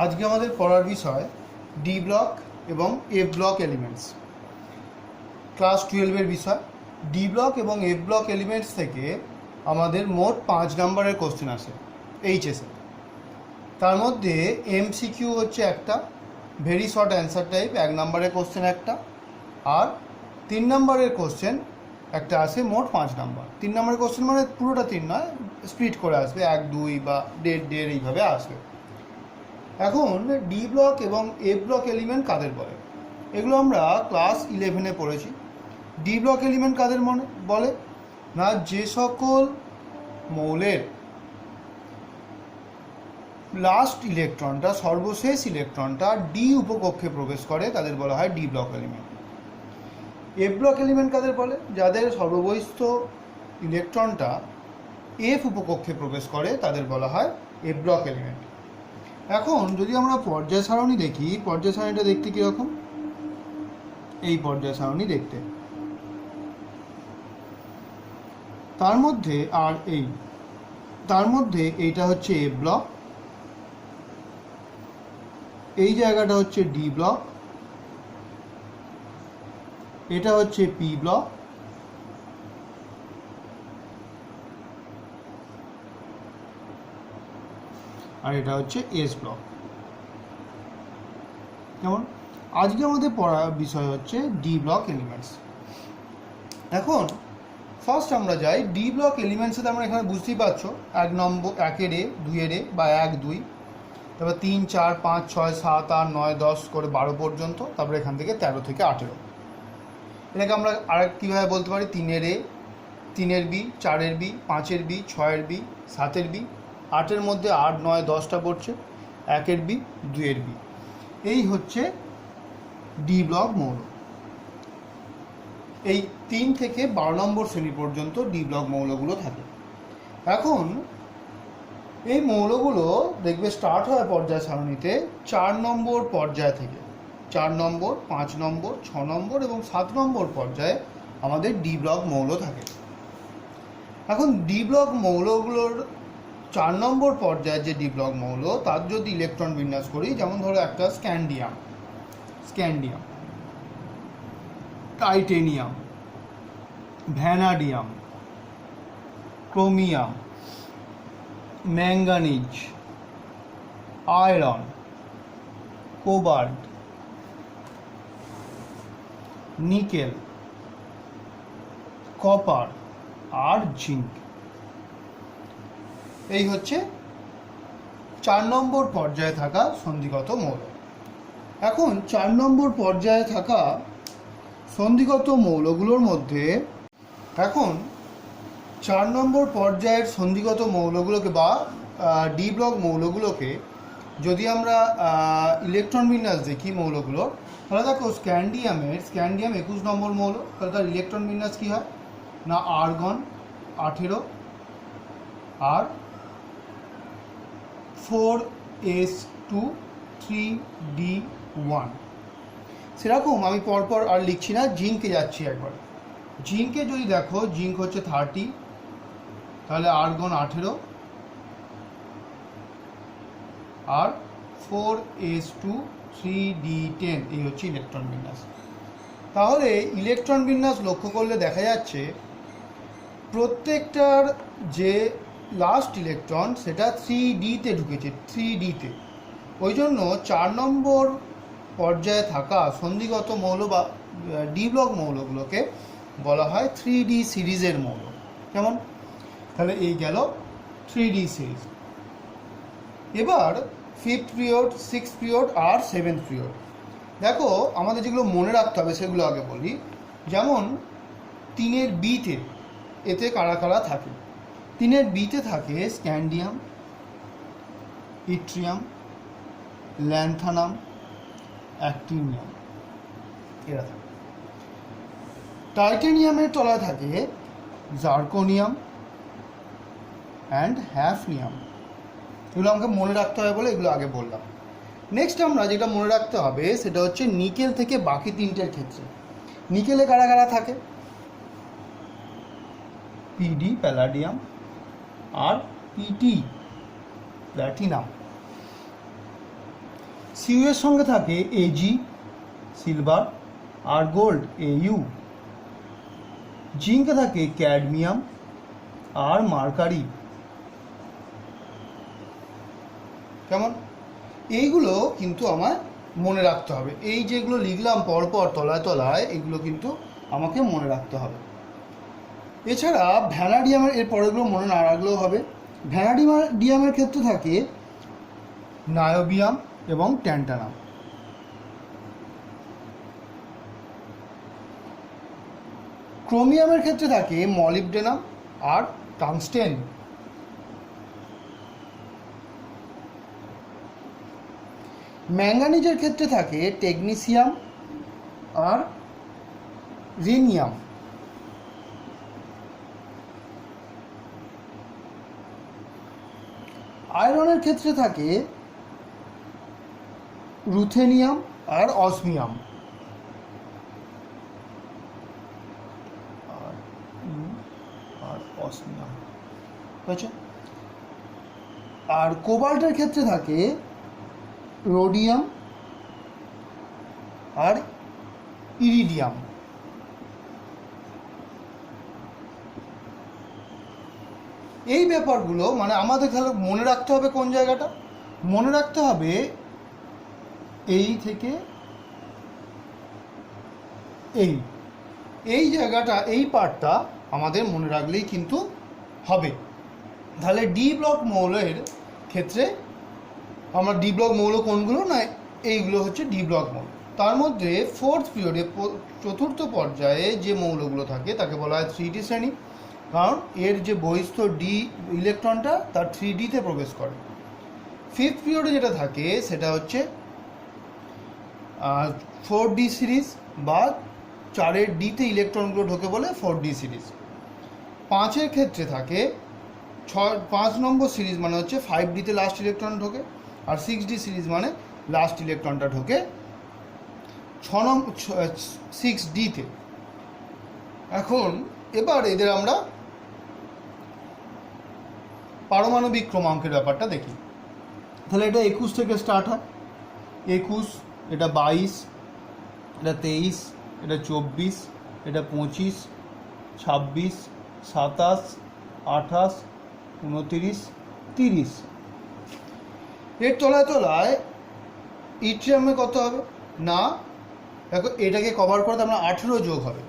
আজকে আমাদের পড়ার বিষয় ডি ব্লক এবং এফ ব্লক এলিমেন্টস। ক্লাস 12-এর বিষয়। ডি ব্লক এবং এফ ব্লক এলিমেন্টস থেকে আমাদের মোট 5 নম্বরের কোশ্চেন আসে এইচএসে। তার মধ্যে এমসিকিউ হচ্ছে একটা, ভেরি শর্ট অ্যান্সার টাইপ 1 নম্বরের কোশ্চেন একটা, আর 3 নম্বরের কোশ্চেন একটা আসে, মোট 5 নম্বর। 3 নম্বরের কোশ্চেন মানে পুরোটা 3 নয়, স্প্লিট করে আসবে, 1 2 বা 1.5 এইভাবে আসবে। এখন ডি ব্লক এবং এফ ব্লক এলিমেন্ট কাদের বলে, এগুলো আমরা ক্লাস 11-এ পড়েছি। ডি ব্লক এলিমেন্ট কাদের বলে না, যে সকল মৌলের লাস্ট ইলেকট্রনটা, সর্বশেষ ইলেকট্রনটা ডি উপকক্ষে প্রবেশ করে তাদের বলা হয় D block element. F block element কাদের বলে, যাদের সর্ববহিস্থ ইলেকট্রনটা এফ উপকক্ষে প্রবেশ করে তাদের বলা হয় এফ ব্লক এলিমেন্ট। এখন যদি আমরা পর্যায় সারণী দেখি, পর্যায় সারণীটা দেখতে কীরকম, এই পর্যায় সারণী দেখতে, তার মধ্যে এইটা হচ্ছে এ ব্লক, এই জায়গাটা হচ্ছে ডি ব্লক, এটা হচ্ছে পি ব্লক, আর এটা হচ্ছে এস ব্লক। যেমন আজকে আমাদের পড়ার বিষয় হচ্ছে ডি ব্লক এলিমেন্টস। এখন ফার্স্ট আমরা যাই ডি ব্লক এলিমেন্টসে। আমরা এখানে বুঝতেই পারছো 1 নম্বর 1-এর এ, 2-এর এ বা 1 2, তারপর 3 4 5 6 7 8 9 10 করে 12 পর্যন্ত, তারপরে এখান থেকে 13 থেকে 18। এটাকে আমরা আরেক কীভাবে বলতে পারি, 3-এর এ, 3-এর বি, 4-এর বি, 5-এর বি, 6-এর বি, 7-এর বি, 8-এর মধ্যে 8 9 10টা পড়ছে, 1-এর বি, 2-এর বি। এই হচ্ছে ডি ব্লক মৌল। এই 3 থেকে 12 নম্বর শ্রেণী পর্যন্ত ডি ব্লক মৌলগুলো থাকে। এখন এই মৌলগুলো দেখবে স্টার্ট হয় পর্যায় সারণীতে 4 নম্বর পর্যায় থেকে। 4 নম্বর, 5 নম্বর, 6 নম্বর এবং 7 নম্বর পর্যায়ে আমাদের ডি ব্লক মৌল থাকে। এখন ডি ব্লক মৌলগুলোর 4 নম্বর পর্যায়ে যে ডি ব্লক মৌল, তার যদি ইলেকট্রন বিন্যাস করি, যেমন ধরো একটা scandium, titanium, vanadium, chromium, manganese, iron, cobalt, nickel, copper আর জিঙ্ক। এই হচ্ছে 4 নম্বর পর্যায়ে থাকা সন্ধিগত মৌল। এখন 4 নম্বর পর্যায়ে থাকা সন্ধিগত মৌলগুলোর মধ্যে, এখন 4 নম্বর পর্যায়ের সন্ধিগত মৌলগুলোকে বা ডি ব্লক মৌলগুলোকে যদি আমরা ইলেকট্রন বিন্যাস দেখি মৌলগুলো, তাহলে দেখো স্ক্যান্ডিয়াম 21 নম্বর মৌল, তাহলে তার ইলেকট্রন বিন্যাস কী হয় না, আর্গন 18 আর 4s2 3d1। সেরকম আমি পরপর আর লিখছি না, জিঙ্কে যাচ্ছি একবার। জিঙ্কে যদি দেখো, জিঙ্ক হচ্ছে 30, তাহলে আর্গন 18 আর 4s2 3d10, এই হচ্ছে ইলেকট্রন বিন্যাস। তাহলে ইলেকট্রন বিন্যাস লক্ষ্য করলে দেখা যাচ্ছে প্রত্যেকটার যে লাস্ট ইলেকট্রন সেটা 3d-তে ঢুকেছে, 3d-তে। ওই জন্য 4 নম্বর পর্যায়ে থাকা সন্ধিগত মৌল বা ডি ব্লক মৌলগুলোকে বলা হয় 3d সিরিজের মৌল। কেমন, তাহলে এই গেল 3d সিরিজ। এবার 5th পিরিয়ড, 6th পিরিয়ড আর 7th পিরিয়ড। দেখো আমাদের যেগুলো মনে রাখতে হবে সেগুলো আগে বলি। যেমন 3-এর বিতে, এতে কারা কারা থাকে, 3-এর বিতে থাকে স্ক্যান্ডিয়াম, ইট্রিয়াম, ল্যান্থানাম, অ্যাক্টিনিয়াম, এরা থাকে। টাইটেনিয়ামের তলায় থাকে জার্কোনিয়াম অ্যান্ড হ্যাফনিয়াম। এগুলো আমাকে মনে রাখতে হবে বলে এগুলো আগে বললাম। নেক্সট আমরা যেটা মনে রাখতে হবে সেটা হচ্ছে নিকেল থেকে বাকি 3টের ক্ষেত্রে। নিকেলে কারা কারা থাকে, পিডি প্যালাডিয়াম আর পিটি প্ল্যাটিনাম। সিইউ এর সঙ্গে থাকে এজি সিলভার আর গোল্ড এইউ। জিঙ্কে থাকে ক্যাডমিয়াম আর মার্কারি। কেমন? এইগুলো কিন্তু আমার মনে রাখতে হবে। এই যেগুলো লিখলাম পরপর তলায় তলায়, এগুলো কিন্তু আমাকে মনে রাখতে হবে। এছাড়া ভ্যানাডিয়ামের এর পরেগুলো মনে না রাখলেও হবে। ভ্যানাডিয়ামের ক্ষেত্রে থাকে নায়োবিয়াম এবং ট্যান্টানাম। ক্রোমিয়ামের ক্ষেত্রে থাকে মলিবডেনাম আর টাংস্টেন। ম্যাঙ্গানিজের ক্ষেত্রে থাকে টেগনেসিয়াম আর রিনিয়াম। আয়রনের ক্ষেত্রে থাকে রুথেনিয়াম আর অসমিয়াম। আর কোবাল্টের ক্ষেত্রে থাকে রোডিয়াম আর ইরিডিয়াম। এই ব্যাপারগুলো মানে আমাদের তাহলে মনে রাখতে হবে। কোন জায়গাটা মনে রাখতে হবে? এই থেকে এই জায়গাটা, এই পার্টটা আমাদের মনে রাখলেই কিন্তু হবে। তাহলে ডি ব্লক মৌলের ক্ষেত্রে আমরা ডি ব্লক মৌল কোনগুলো, না এইগুলো হচ্ছে ডি ব্লক মৌল। তার মধ্যে ফোর্থ পিরিয়ডে চতুর্থ পর্যায়ে যে মৌলগুলো থাকে তাকে বলা হয় 3D শ্রেণী, কারণ এর যে বহিস্থ ডি ইলেকট্রনটা তার 3Dতে প্রবেশ করে। ফিফথ পিরিয়ডে যেটা থাকে সেটা হচ্ছে 4D সিরিজ বা 4-এর ডিতে ইলেকট্রনগুলো ঢোকে বলে 4D সিরিজ। 5-এর ক্ষেত্রে থাকে 5 নম্বর সিরিজ মানে হচ্ছে 5Dতে লাস্ট ইলেকট্রন ঢোকে, আর 6D সিরিজ মানে লাস্ট ইলেকট্রনটা ঢোকে 6Dতে। এখন এবার এদের আমরা পারমাণবিক ক্রমাঙ্কের ব্যাপারটা দেখি। তাহলে এটা 21 থেকে স্টার্ট হয়। 21, এটা 22, এটা 23, এটা 24, এটা 25, 26, 27, 28, 29, 30। এর তলায় তলায় ইট্রিয়ামে কত হবে? না, দেখো এটাকে কভার করে তার মানে 18 যোগ হবে,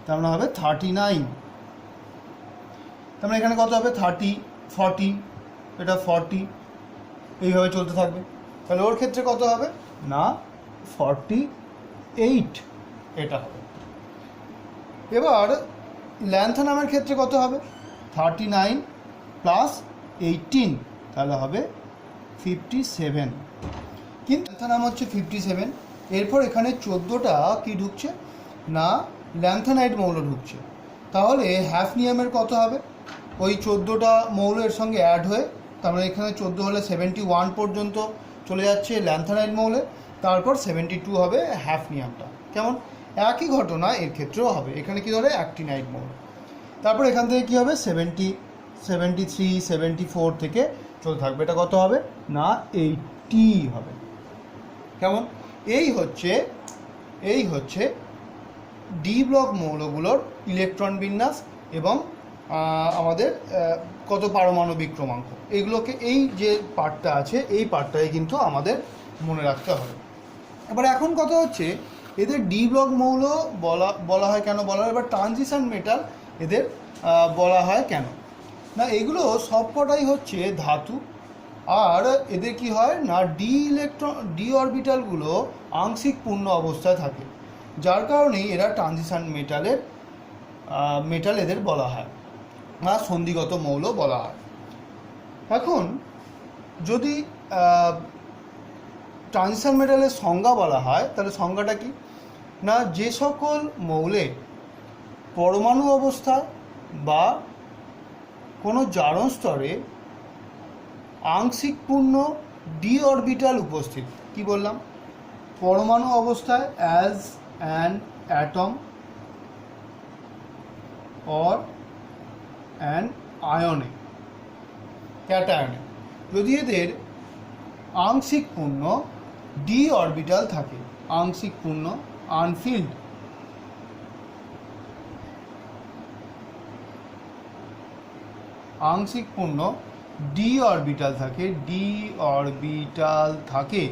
তার মানে হবে 39। তার মানে এখানে কত হবে? 30, 40, এটা 40, এইভাবে চলতে থাকবে। তাহলে ওর ক্ষেত্রে কত হবে? না 48 এটা হবে। এবার ল্যান্থানামের ক্ষেত্রে কত হবে? 39 প্লাস 18, তাহলে হবে 57। কিন্তু ল্যান্থানাম হচ্ছে 57। এরপর এখানে 14টা কি ঢুকছে? না ল্যান্থানাইড মৌল ঢুকছে। তাহলে হ্যাফনিয়ামের কত হবে? ওই 14টা মৌল এর সঙ্গে অ্যাড হয়ে, তার মানে এখানে 14 হলে 71 পর্যন্ত চলে যাচ্ছে ল্যান্থানাইড মৌলে, তারপর 72 হবে হ্যাফনিয়ামটা। কেমন? একই ঘটনা এর ক্ষেত্রেও হবে। এখানে কি ধরে? অ্যাক্টিনাইড মৌল। তারপর এখান থেকে কি হবে? 70, 73, 74 থেকে চলতে থাকবে। এটা কত হবে? না 80 হবে। কেমন? এই হচ্ছে ডি ব্লক মৌলগুলোর ইলেকট্রন বিন্যাস এবং আমাদের কত পারমাণবিক ক্রমাঙ্ক, এগুলোকে এই যে পার্টটা আছে এই পার্টটাই কিন্তু আমাদের মনে রাখতে হবে। এবার এখন কথা হচ্ছে এদের ডি ব্লক মৌল বলা হয় কেন বলা হয়, এবার ট্রানজিশন মেটাল এদের বলা হয় কেন? না এগুলো সবকটাই হচ্ছে ধাতু, আর এদের কি হয় না ডি অরবিটালগুলো আংশিক পূর্ণ অবস্থায় থাকে, যার কারণেই এরা ট্রানজিশন মেটাল এদের বলা হয় বা সন্ধিগত মৌল বলা হয়। এখন যদি ট্রানজিশন মেটালের সংজ্ঞা বলা হয় তাহলে সংজ্ঞাটা কি? না যে সকল মৌলে পরমাণু অবস্থায় বা কোনো জারণ স্তরে আংশিক পূর্ণ ডি অরবিটাল উপস্থিত। কি বললাম? পরমাণু অবস্থায় as an atom or an আয়নে, ক্যাটায়নে, যদি এদের আংশিক পূর্ণ ডি অরবিটাল থাকে, আংশিক পূর্ণ আনফিল্ড। আংশিক পূর্ণ ডি অরবিটাল থাকে,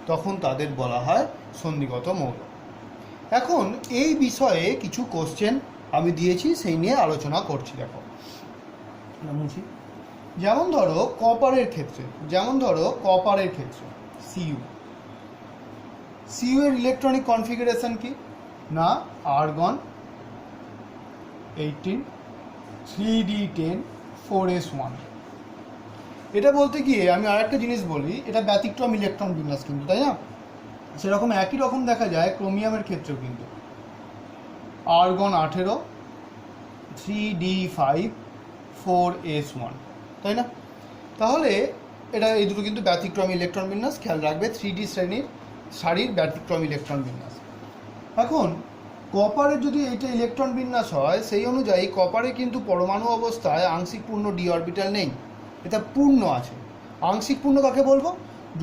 তখন তাদের বলা হয় সন্ধিগত মৌল। এখন এই বিষয়ে কিছু কোশ্চেন আমি দিয়েছি, সেই নিয়ে আলোচনা করছি। দেখো, যেমন ধরো কপারের ক্ষেত্রে সিইউ এর ইলেকট্রনিক কনফিগারেশন কি না, আর্গন 18 3d10 4s1। এটা বলতে গিয়ে আমি আরেকটা জিনিস বলি, এটা ব্যতিক্রম ইলেকট্রন বিন্যাস কিন্তু, তাই না? সেরকম একই রকম দেখা যায় ক্রোমিয়ামের ক্ষেত্রেও কিন্তু, আর্গন 18 3d5 4s1, তাই না? তাহলে এই দুটো কিন্তু ব্যতিক্রম ইলেকট্রন বিন্যাস, খেয়াল রাখবে 3D সারির ব্যতিক্রম ইলেকট্রন বিন্যাস। এখন কপারের যদি এইটা ইলেকট্রন বিন্যাস হয়, সেই অনুযায়ী কপারে কিন্তু পরমাণু অবস্থায় আংশিক পূর্ণ ডি অরবিটাল নেই, এটা পূর্ণ আছে। আংশিক পূর্ণ কাকে বলবো?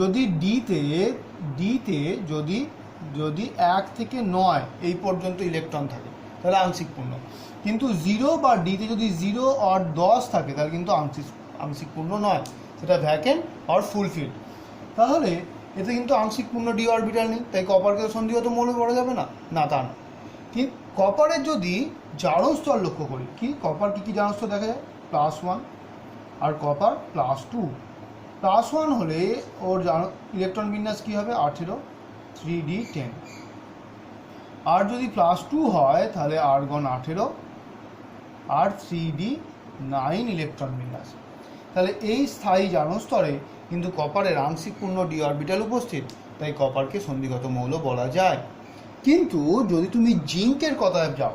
যদি ডিতে যদি 1 থেকে 9 এই পর্যন্ত ইলেকট্রন থাকে তাহলে আংশিক পূর্ণ, কিন্তু 0 বা ডিতে যদি 0 আর 10 থাকে তাহলে কিন্তু আংশিক পূর্ণ নয়, সেটা ভ্যাকেন্ট আর ফুলফিল্ড। তাহলে এতে কিন্তু আংশিক পূর্ণ ডি অরবিটাল নেই, তাই কপারকে সন্ধিগত মৌল বলা যাবে না, তা না। কিন্তু কপারের যদি জারণ স্তর লক্ষ্য করি, কপার কী জারণ স্তর দেখা যায়? +1, আর কপার +2। +1 হলে ওর ইলেকট্রন বিন্যাস কী হবে? 18 3d10। আর যদি +2 হয় তাহলে আর্গন 18 আর 3d9 ইলেকট্রন বিন্যাস। তাহলে এই স্থায়ী জারণ স্তরে কিন্তু কপারের আংশিক পূর্ণ ডি অরবিটাল উপস্থিত, তাই কপারকে সন্ধিগত মৌল বলা যায়। কিন্তু যদি তুমি জিঙ্কের কথায় যাও,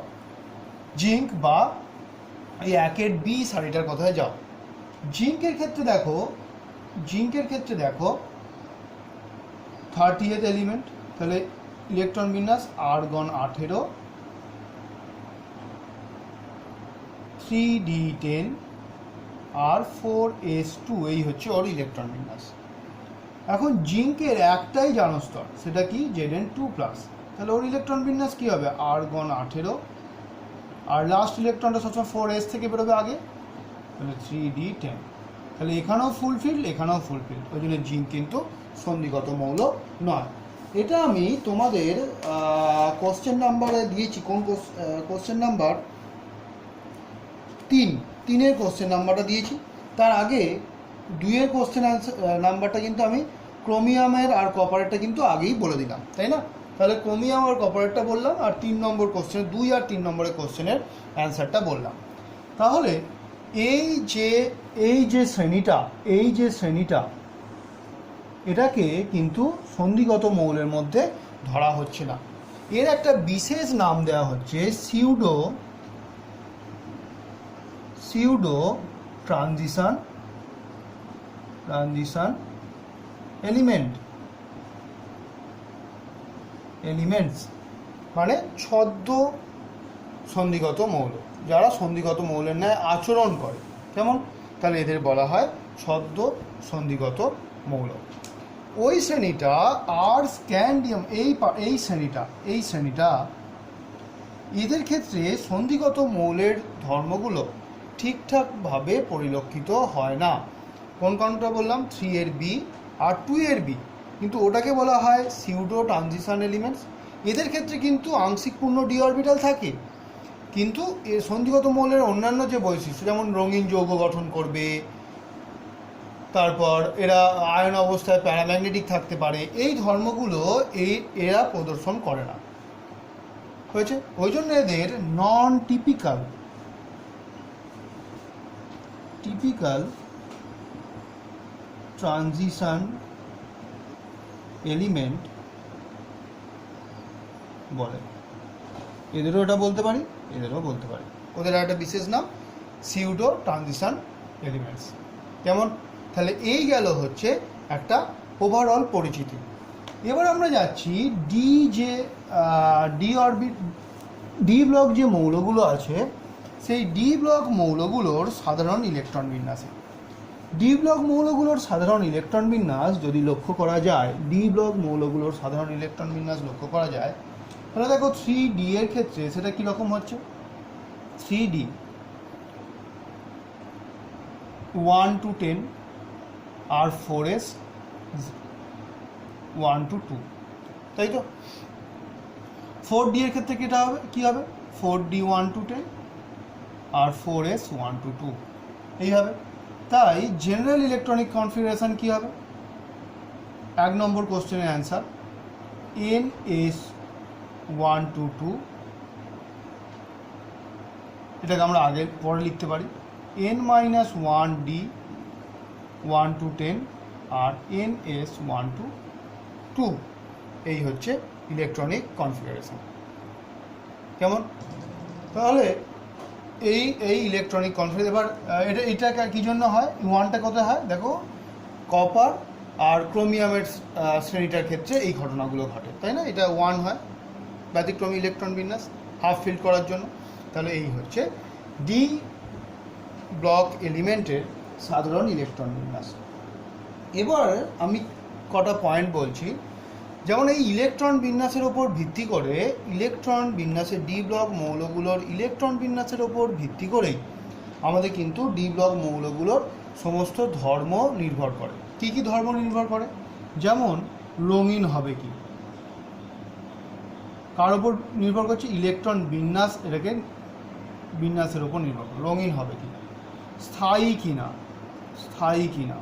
জিঙ্ক বা এই 1 বি সারিটার কথায় যাও, জিঙ্কের ক্ষেত্রে দেখো 30th এলিমেন্ট, তাহলে ইলেকট্রন বিন্যাস আর্গন 18 3d10 আর 4s2, এই হচ্ছে ওর ইলেকট্রন বিন্যাস। এখন জিঙ্কের একটাই জারণ স্তর, সেটা কি? Zn2+, তাহলে ওর ইলেকট্রন বিন্যাস কী হবে? আর্গন 18 আর লাস্ট ইলেকট্রনটা সবসময় 4s থেকে বেরোবে আগে, তাহলে 3d10। তাহলে এখানেও ফুলফিল্ড, ওই জন্য জিঙ্ক কিন্তু সন্ধিগত মৌল নয়। এটা আমি তোমাদের কোশ্চেন নাম্বারে দিয়েছি। কোন কোশ্চেন নাম্বার? 3-এর কোশ্চেন নাম্বারটা দিয়েছি। তার আগে 2-এর কোশ্চেন নাম্বারটা কিন্তু আমি ক্রোমিয়ামের আর কপারেটটা কিন্তু আগেই বলে দিলাম, তাই না? তাহলে ক্রোমিয়াম আর কপারেটটা বললাম, আর 3 নম্বর কোশ্চেন, 2 আর 3 নম্বরের কোশ্চেনের অ্যান্সারটা বললাম। তাহলে এই যে শ্রেণীটা এটাকে কিন্তু সন্ধিগত মৌলের মধ্যে ধরা হচ্ছে না। এর একটা বিশেষ নাম দেওয়া হচ্ছে সিউডো ট্রানজিশন এলিমেন্টস, মানে ছদ্ম সন্ধিগত মৌল, যারা সন্ধিগত মৌলের ন্যায় আচরণ করে, কেমন? তাহলে এদের বলা হয় ছদ্ম সন্ধিগত মৌল। ওই শ্রেণীটা আর স্ক্যান্ডিয়াম, এই শ্রেণীটা এদের ক্ষেত্রে সন্ধিগত মৌলের ধর্মগুলো ঠিকঠাকভাবে পরিলক্ষিত হয় না। কোন কারণটা বললাম? 3 বি আর 2 বি, কিন্তু ওটাকে বলা হয় সিউডো ট্রানজিশন এলিমেন্টস। এদের ক্ষেত্রে কিন্তু আংশিক পূর্ণ ডি অরবিটাল থাকে, কিন্তু এর সন্ধিগত মৌলের অন্যান্য যে বৈশিষ্ট্য, যেমন রঙিন যৌগ গঠন করবে, তারপর এরা আয়ন অবস্থায় প্যারাম্যাগনেটিক থাকতে পারে, এই ধর্মগুলো এরা প্রদর্শন করে না। হয়েছে? ওই জন্য এদের নন টিপিক্যাল ট্রানজিশন এলিমেন্ট বলে। এদেরও এটা বলতে পারি, ওদের একটা বিশেষ নাম সিউডো ট্রানজিশন এলিমেন্টস। কেমন? তাহলে এই গেল হচ্ছে একটা ওভারঅল পরিচিতি। এবার আমরা যাচ্ছি ডি ব্লক যে মৌলগুলো আছে, সেই ডি ব্লক মৌলগুলোর সাধারণ ইলেকট্রন বিন্যাসে। ডি ব্লক মৌলগুলোর সাধারণ ইলেকট্রন বিন্যাস যদি লক্ষ্য করা যায়, ডি ব্লক মৌলগুলোর সাধারণ ইলেকট্রন বিন্যাস লক্ষ্য করা যায়, তাহলে দেখো 3D এর ক্ষেত্রে সেটা কীরকম হচ্ছে। 3D 1 to 10 R 4s 1 to 2, তাই তো। 4D এর ক্ষেত্রে কী হবে 4D 1 to 10 R 4s 1 to 2 এইভাবে। তাই জেনারেল ইলেকট্রনিক কনফিগারেশন কী হবে, 1 নম্বর কোশ্চেনের অ্যান্সার NS 1 to 2, এটাকে আমরা আগে পরে লিখতে পারি N-1D 1 to 10 R NS 1 to 2, এই হচ্ছে ইলেকট্রনিক কনফিগারেশন। কেমন? তাহলে এই ইলেকট্রনিক কনফিগারেশন এবার এটা কী জন্য হয়, 1টা কোথায় হয় দেখো, কপার আর ক্রোমিয়ামের শ্রেণীটার ক্ষেত্রে এই ঘটনাগুলো ঘটে, তাই না। এটা 1 হয় ব্যতিক্রমী ইলেকট্রন বিন্যাস হাফ ফিল্ড করার জন্য। তাহলে এই হচ্ছে ডি ব্লক এলিমেন্টের সাধারণ ইলেকট্রন বিন্যাস। এবার আমি কটা পয়েন্ট বলছি, যেমন এই ইলেকট্রন বিন্যাসের ওপর ভিত্তি করে, ইলেকট্রন বিন্যাসের ডি ব্লক মৌলগুলোর ইলেকট্রন বিন্যাসের ওপর ভিত্তি করেই আমাদের কিন্তু ডি ব্লক মৌলগুলোর সমস্ত ধর্ম নির্ভর করে। কী কী ধর্ম নির্ভর করে, যেমন রঙিন হবে কি, কার ওপর নির্ভর করছে, ইলেকট্রন বিন্যাস, এটাকে বিন্যাসের ওপর নির্ভর করে। রঙিন হবে কি, স্থায়ী কিনা,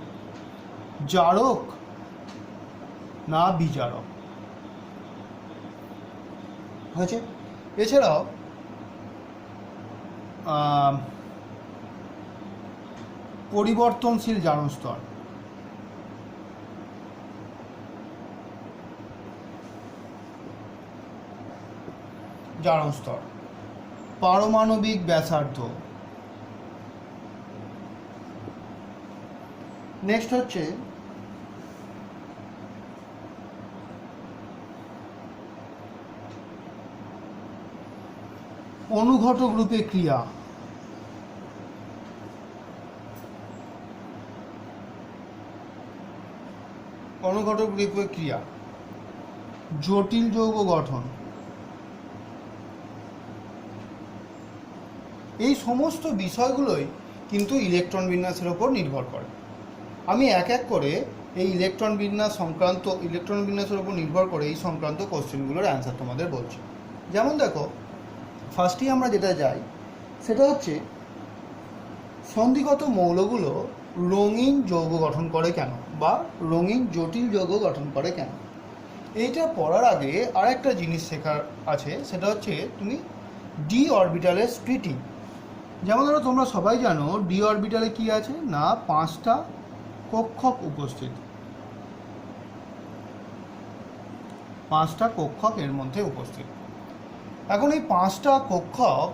জারক না বিজারক হয়েছে। এছাড়াও পরিবর্তনশীল জারণ স্তর, পারমাণবিক ব্যাসার্ধ। নেক্সট হচ্ছে অনুঘটক রূপে ক্রিয়া, জটিল যৌগ গঠন, এই সমস্ত বিষয়গুলোই কিন্তু ইলেকট্রন বিন্যাসের ওপর নির্ভর করে। আমি এক এক করে এই ইলেকট্রন বিন্যাসের ওপর নির্ভর করে এই সংক্রান্ত কোশ্চেনগুলোর অ্যান্সার তোমাদের বলছি। যেমন দেখো, ফার্স্টেই আমরা যেটা যাই সেটা হচ্ছে সন্ধিগত মৌলগুলো রঙিন যৌগ গঠন করে কেন, বা রঙিন জটিল যৌগ গঠন করে কেন। এইটা পড়ার আগে আর একটা জিনিস শেখার আছে, সেটা হচ্ছে তুমি ডি অরবিটালের স্প্লিটিং। যেমন ধরো তোমরা সবাই জানো ডি অরবিটালে কি আছে না, 5টা কক্ষক উপস্থিত, 5টা কক্ষক এর মধ্যে উপস্থিত। এখন এই 5টা কক্ষক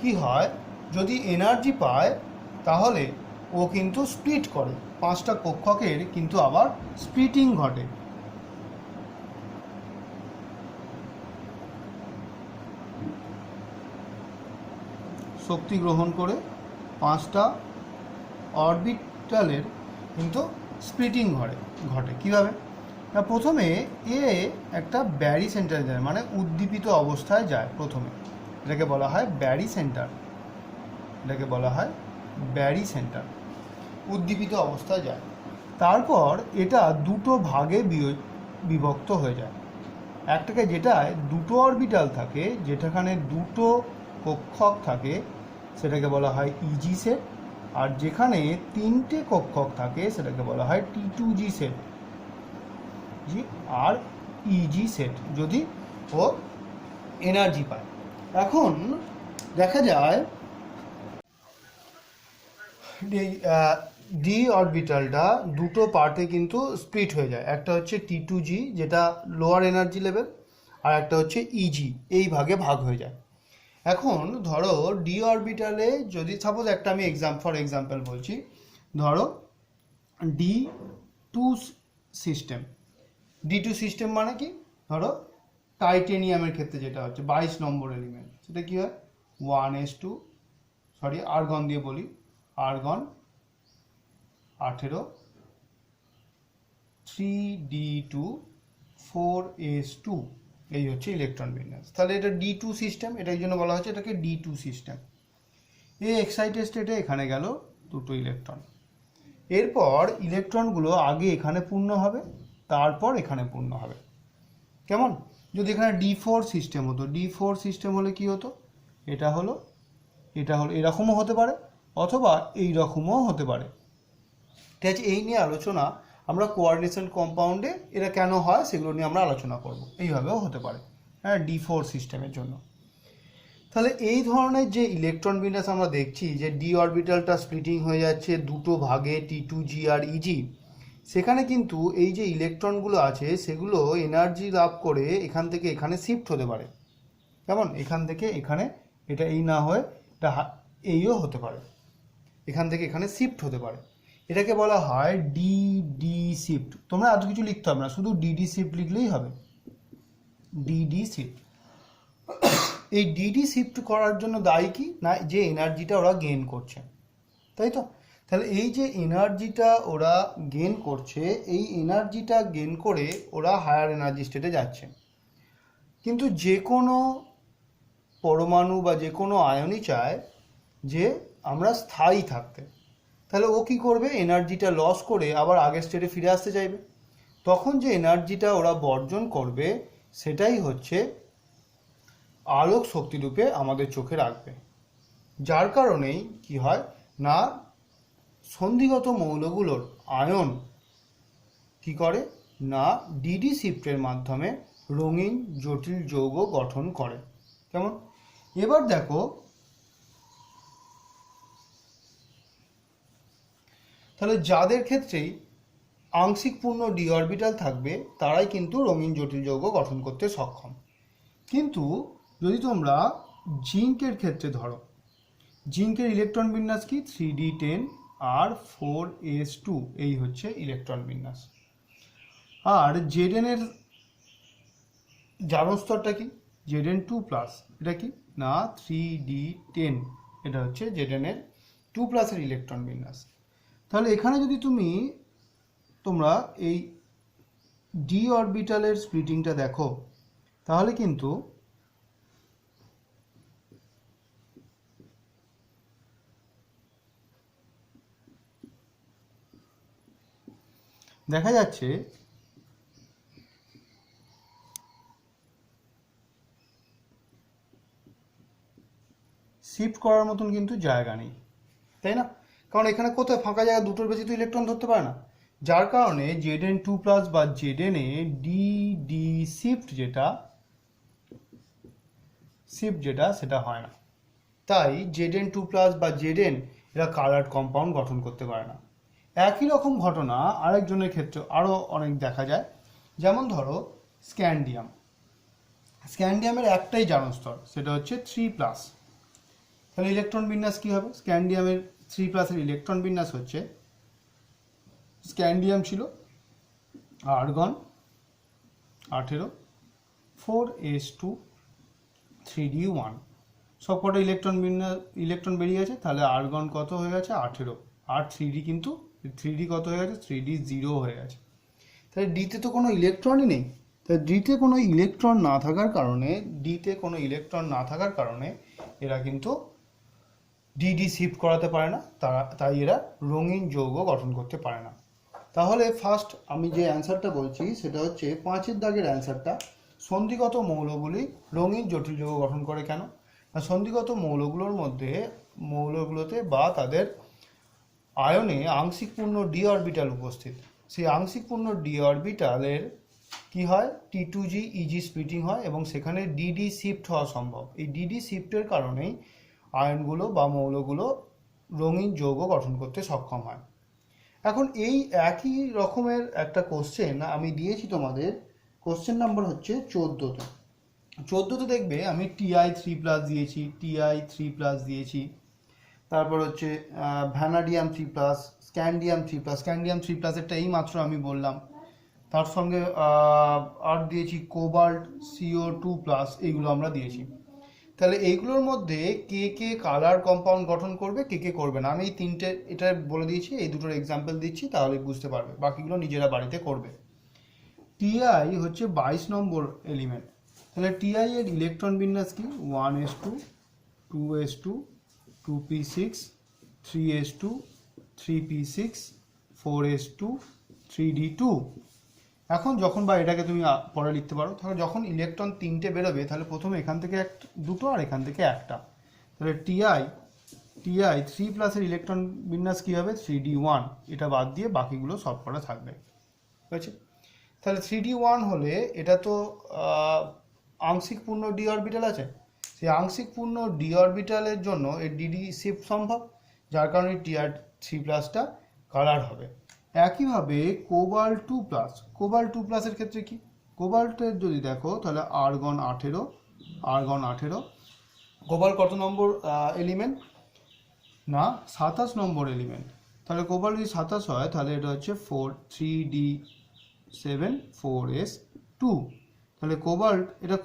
কি হয়, যদি এনার্জি পায় তাহলে ও কিন্তু স্প্লিট করে, 5টা কক্ষকের কিন্তু আবার স্প্লিটিং ঘটে। শক্তি গ্রহণ করে 5টা অরবিটালের কিন্তু স্প্লিটিং ঘটে কীভাবে না, প্রথমে এ একটা ব্যারি সেন্টারে যায়, মানে উদ্দীপিত অবস্থায় যায় প্রথমে, এটাকে বলা হয় ব্যারি সেন্টার, উদ্দীপিত অবস্থায় যায়। তারপর এটা দুটো ভাগে বিভক্ত হয়ে যায়, একটাকে যেটায় দুটো অরবিটাল থাকে, যেটাখানে দুটো কক্ষক থাকে সেটাকে বলা হয় ইজি সেট, আর যেখানে 3টে কক্ষক থাকে সেটাকে বলা হয় T2G সেট আর ইজি সেট, যদি ও এনার্জি পায়। এখন দেখা যায় ডি অরবিটালটা দুটো পার্টে কিন্তু স্প্লিট হয়ে যায়, একটা হচ্ছে T2G যেটা লোয়ার এনার্জি লেভেল, আর একটা হচ্ছে ইজি, এই ভাগে ভাগ হয়ে যায়। এখন ধরো ডি অরবিটালে যদি সাপোজ একটা আমি ফর এক্সাম্পল বলছি, ধরো D2 সিস্টেম মানে কি, ধরো টাইটেনিয়ামের ক্ষেত্রে যেটা হচ্ছে 22 নম্বর এলিমেন্ট, সেটা কি হয় 1s2 আর্গন দিয়ে বলি, 18 3d2 4s2 এই হচ্ছে ইলেকট্রন বিন্যাস। তাহলে এটা D2 সিস্টেম, এটার জন্য বলা হচ্ছে এটাকে D2 সিস্টেম। এই এক্সাইটেড স্টেটে এখানে গেল দুটো ইলেকট্রন। এরপর ইলেকট্রনগুলো আগে এখানে পূর্ণ হবে, তারপর এখানে পূর্ণ হবে। কেমন? যদি এখানে D4 সিস্টেম হতো, D4 সিস্টেম হলে কি হতো, এটা হলো এরকমও হতে পারে অথবা এই রকমও হতে পারে। ঠিক আছে, এই নিয়ে আলোচনা আমরা কোঅর্ডিনেশন কম্পাউন্ডে এরা কেন হয় সেগুলো নিয়ে আমরা আলোচনা করব। এইভাবেও হতে পারে, হ্যাঁ, D4 সিস্টেমের জন্য। তাহলে এই ধরনের যে ইলেকট্রন বিন্যাস আমরা দেখছি যে ডি অরবিটালটা স্প্লিটিং হয়ে যাচ্ছে দুটো ভাগে, T2G আর EG, সেখানে কিন্তু এই যে ইলেকট্রনগুলো আছে সেগুলো এনার্জি লাভ করে এখান থেকে এখানে শিফট হতে পারে। কেমন? এখান থেকে এখানে, এটা এই না হয়ে এটা এইও হতে পারে, এখান থেকে এখানে শিফট হতে পারে। এটাকে বলা হয় ডিডি শিফট। তোমরা এত কিছু লিখতে হবে না, শুধু ডিডি শিফট লিখলেই হবে, ডিডি শিফট। এই ডিডি শিফট করার জন্য দায়ী কি না, যে এনার্জিটা ওরা গেইন করছে, তাই তো? তাহলে এই যে এনার্জিটা ওরা গেইন করছে, এই এনার্জিটা গেইন করে ওরা হায়ার এনার্জি স্টেটে যাচ্ছে। কিন্তু যে কোনো পরমাণু বা যে কোনো আয়নই চায় যে আমরা স্থায়ী থাকতে, তাহলে ও কি করবে, এনার্জিটা লস করে আবার আগের স্টেটে ফিরে আসতে চাইবে। তখন যে এনার্জিটা ওরা বর্জন করবে সেটাই হচ্ছে আলোক শক্তিরূপে আমাদের চোখে রাখবে। যার কারণেই কি হয় না, সন্ধিগত মৌলগুলোর আয়ন কি করে না, ডিডি শিফটের মাধ্যমে রঙিন জটিল যৌগ গঠন করে। কেমন? এবার দেখো, তাহলে যাদের ক্ষেত্রেই আংশিক পূর্ণ ডি অরবিটাল থাকবে তারাই কিন্তু রঙিন জটিল যৌগ গঠন করতে সক্ষম। কিন্তু যদি তোমরা জিঙ্কের ক্ষেত্রে ধরো, জিঙ্কের ইলেকট্রন বিন্যাস কি, 3d10 আর 4s2, এই হচ্ছে ইলেকট্রন বিন্যাস। আর জেডেন এর জারণ স্তরটা কি, Zn2+, এটা কি না 3d10, এটা হচ্ছে জেডেন এর 2+ এর ইলেকট্রন বিন্যাস। তাহলে এখানে যদি তোমরা এই ডি অরবিটালের স্প্লিটিংটা দেখো, তাহলে কিন্তু দেখা যাচ্ছে শিফট করার মতন কিন্তু জায়গা নেই, তাই না? কারণ এখানে কোথায় ফাঁকা জায়গা, দুটোর বেশি তো ইলেকট্রন ধরতে পারে না। যার কারণে Zn2+ বা Zn এ ডি শিফট যেটা সেটা হয় না। তাই Zn2+ বা Zn এরা কালার্ড কম্পাউন্ড গঠন করতে পারে না। একই রকম ঘটনা আরেকজনের ক্ষেত্রে আরও অনেক দেখা যায়। যেমন ধরো স্ক্যান্ডিয়ামের একটাই জারণ স্তর, সেটা হচ্ছে 3+। তাহলে ইলেকট্রন বিন্যাস কি হবে, স্ক্যান্ডিয়ামের 3+ এর ইলেকট্রন বিন্যাস হচ্ছে, স্ক্যান্ডিয়াম ছিল আর্গন 18 4s2 3d1, সবকটা ইলেকট্রন বেরিয়ে গেছে। তাহলে আর্গন কত হয়ে গেছে 18, আর 3d কিন্তু 3d কত হয়ে গেছে, 3d 0 হয়ে গেছে। তাহলে ডিতে তো কোনো ইলেকট্রনই নেই। তাহলে ডিতে কোনো ইলেকট্রন না থাকার কারণে এরা কিন্তু ডিডি শিফট করাতে পারে না, তাই এরা রঙিন যৌগ গঠন করতে পারে না। তাহলে ফার্স্ট আমি যে অ্যান্সারটা বলছি সেটা হচ্ছে 5 দাগের অ্যান্সারটা, সন্ধিগত মৌলগুলি রঙিন জটিল যৌগ গঠন করে কেন না, সন্ধিগত মৌলগুলোতে বা তাদের আয়নে আংশিক পূর্ণ ডি অরবিটাল উপস্থিত। সেই আংশিক পূর্ণ ডি অরবিটালের কি হয়, T2G EG স্প্লিটিং হয় এবং সেখানে ডিডি শিফট হওয়া সম্ভব। এই ডিডি শিফটের কারণেই আয়নগুলো বা মৌলগুলো রঙিন যৌগ গঠন করতে সক্ষম হয়। এখন এই একই রকমের একটা কোশ্চেন আমি দিয়েছি তোমাদের, কোশ্চেন নাম্বার হচ্ছে 14তে। 14তে দেখবে আমি Ti3+ দিয়েছি, Ti3+ দিয়েছি, তারপর হচ্ছে ভ্যানাডিয়াম 3+, স্ক্যান্ডিয়াম 3+, স্ক্যান্ডিয়াম 3+ এরটা এই মাত্র আমি বললাম। তার সঙ্গে আর দিয়েছি কোবাল্ট CO2+, এইগুলো আমরা দিয়েছি। তাহলে এইগুলোর মধ্যে কে কে কালার কম্পাউন্ড গঠন করবে, কে কে করবে না, আমি এই তিনটে এটা বলে দিয়েছি, এই দুটোর এক্সাম্পল দিচ্ছি, তাহলে বুঝতে পারবে, বাকিগুলো নিজেরা বাড়িতে করবে। টিআই হচ্ছে 22 নম্বর এলিমেন্ট। তাহলে টিআই এর ইলেকট্রন বিন্যাস কি? 1s2, 2s2, 2p6, 3s2, 3p6, 4s2, 3d2। এখন যখন বা এটাকে তুমি পরে লিখতে পারো, তাহলে যখন ইলেকট্রন তিনটে বেরোবে তাহলে প্রথমে এখান থেকে দুটো আর এখান থেকে একটা, তাহলে টিআই 3+ ইলেকট্রন বিন্যাস কী হবে? 3d1। এটা বাদ দিয়ে বাকিগুলো সব করা থাকবে, ঠিক আছে? তাহলে 3d1 হলে এটা তো আংশিক পূর্ণ ডি অরবিটাল আছে, সেই আংশিক পূর্ণ ডি অরবিটালের জন্য এর ডিডি শিফট সম্ভব, যার কারণে Tr3+টা কালার হবে। একইভাবে কোবাল্ট 2+, এর ক্ষেত্রে কি? কোবাল্টের যদি দেখো তাহলে আর্গন 18, কোবাল্ট কত নম্বর এলিমেন্ট? না, 27 নম্বর এলিমেন্ট। তাহলে কোবাল্ট যদি 27 হয় তাহলে এটা হচ্ছে 3d7 4s2। তাহলে কোবাল্ট, এটা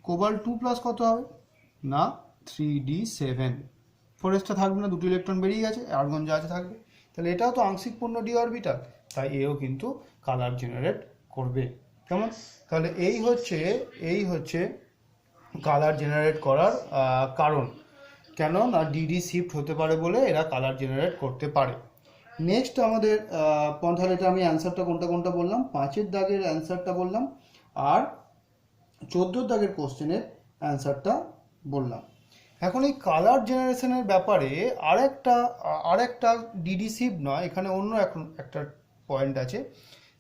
কোবাল্ট 2+ কত হবে? না, 3d7। 4sটা থাকবে না, দুটো ইলেকট্রন বেরিয়ে গেছে, আর্গন যা আছে থাকবে। তাহলে এটাও তো আংশিক পূর্ণ ডি অরবিটাল, তাই এও কিন্তু কালার জেনারেট করবে। কেমন? তাহলে এই হচ্ছে কালার জেনারেট করার কারণ। কেন না, ডিডি শিফট হতে পারে বলে এরা কালার জেনারেট করতে পারে। নেক্সট আমাদের তাহলে এটা আমি অ্যান্সারটা কোনটা বললাম? 5-এর দাগের অ্যান্সারটা বললাম, আর 14 দাগের কোশ্চেনের অ্যান্সারটা বললাম। এখন এই কালার জেনারেশনের ব্যাপারে আরেকটা ডিডি শিফট নয়, এখানে অন্য একটা পয়েন্ট আছে,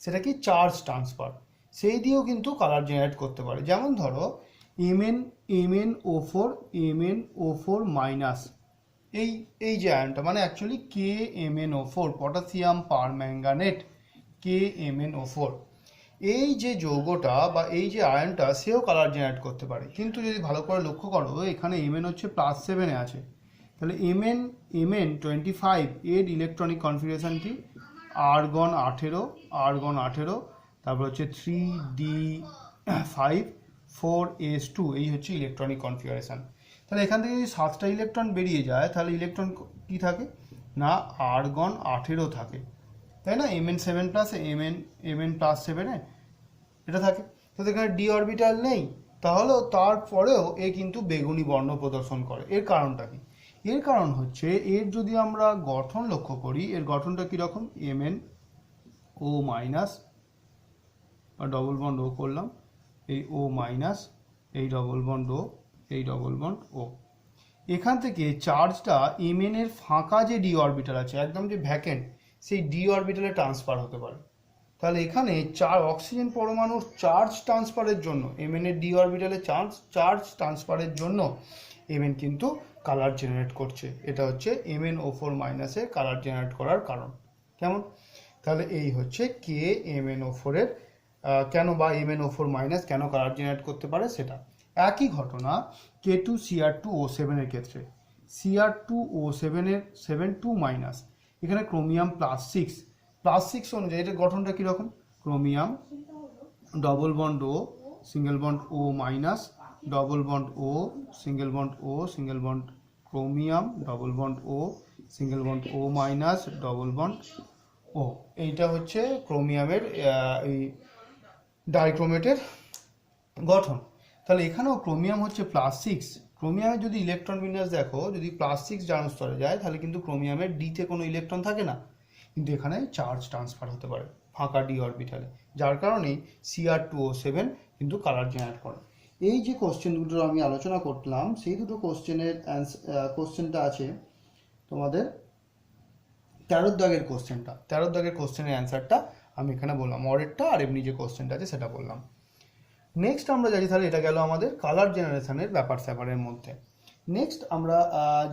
সেটা কি? Charge transfer. সেই দিয়েও কিন্তু কালার জেনারেট করতে পারে। যেমন ধরো MnO4 মাইনাস, এই যে আয়নটা, মানে actually KMnO4, potassium permanganate, KMnO4, এই যে যৌগটা বা এই যে আয়নটা, সেও কালার জেনারেট করতে পারে। কিন্তু যদি ভালো করে লক্ষ্য করো, এখানে Mn হচ্ছে +7-এ আছে, তাহলে Mn25 এর ইলেকট্রনিক কনফিগারেশন কি? আর্গন 18, তারপর হচ্ছে 3d5 4s2, এই হচ্ছে ইলেকট্রনিক কনফিগারেশন। তাহলে এখান থেকে যদি 7টা ইলেকট্রন বেরিয়ে যায়, তাহলে ইলেকট্রন কি থাকে? না, আর্গন 18 থাকে, তাই না? Mn7+, Mn+7-এ এটা থাকে। তো এখানে ডি অরবিটাল নেই, তাহলেও তারপরেও এ কিন্তু বেগুনি বর্ণ প্রদর্শন করে। এর কারণটা কি? এর কারণ হচ্ছে, এর যদি আমরা গঠন লক্ষ্য করি, এর গঠনটা কীরকম? MnO- ডবল বন্ড ও করলাম, এই O-, এই ডবল বন্ড ও, এই ডবল বন্ড ও। এখান থেকে চার্জটা Mn এর ফাঁকা যে ডি অরবিটাল আছে, একদম যে ভ্যাকেন্ট, সেই ডি অরবিটালে ট্রান্সফার হতে পারে। তাহলে এখানে অক্সিজেন পরমাণুর চার্জ ট্রান্সফারের জন্য, Mn এর ডি অরবিটালে চার্জ ট্রান্সফারের জন্য Mn কিন্তু কালার জেনারেট করছে। এটা হচ্ছে MnO4- এর কালার জেনারেট করার কারণ। কেমন? তাহলে এই হচ্ছে KMnO4 এর কেন, বা MnO4- কেন কালার জেনারেট করতে পারে সেটা। একই ঘটনা K2Cr2O7 এর ক্ষেত্রে। Cr2O7 এর 7 2-, এখানে ক্রোমিয়াম +6 অনুযায়ী এটার গঠনটা কীরকম? Chromium double bond O, single bond O-, double bond O, single bond O, single bond chromium, double bond O, single bond O-, double bond O. এইটা হচ্ছে ক্রোমিয়ামের এই ডাইক্রোমেটের গঠন। তাহলে এখানেও ক্রোমিয়াম হচ্ছে +6। ক্রোমিয়ামের যদি ইলেকট্রন বিন্যাস দেখো, যদি +6 জারণ স্তরে যায়, তাহলে কিন্তু ক্রোমিয়ামের ডিতে কোনো ইলেকট্রন থাকে না, কিন্তু এখানে চার্জ ট্রান্সফার হতে পারে ফাঁকা ডি অরবিটালে, যার কারণেই Cr2O7 কিন্তু কালার জেনারেট করে। এই যে কোশ্চেন দুটো আমি আলোচনা করলাম, সেই দুটো কোশ্চেনটা আছে তোমাদের 13 দাগের কোশ্চেনটা। 13 দাগের কোশ্চেনের অ্যান্সারটা আমি এখানে বললাম, অরেরটা আর এমনি যে কোশ্চেনটা আছে সেটা বললাম। নেক্সট আমরা যাচ্ছি, তাহলে এটা গেল আমাদের কালার জেনারেশনের ব্যাপার স্যাপারের মধ্যে। নেক্সট আমরা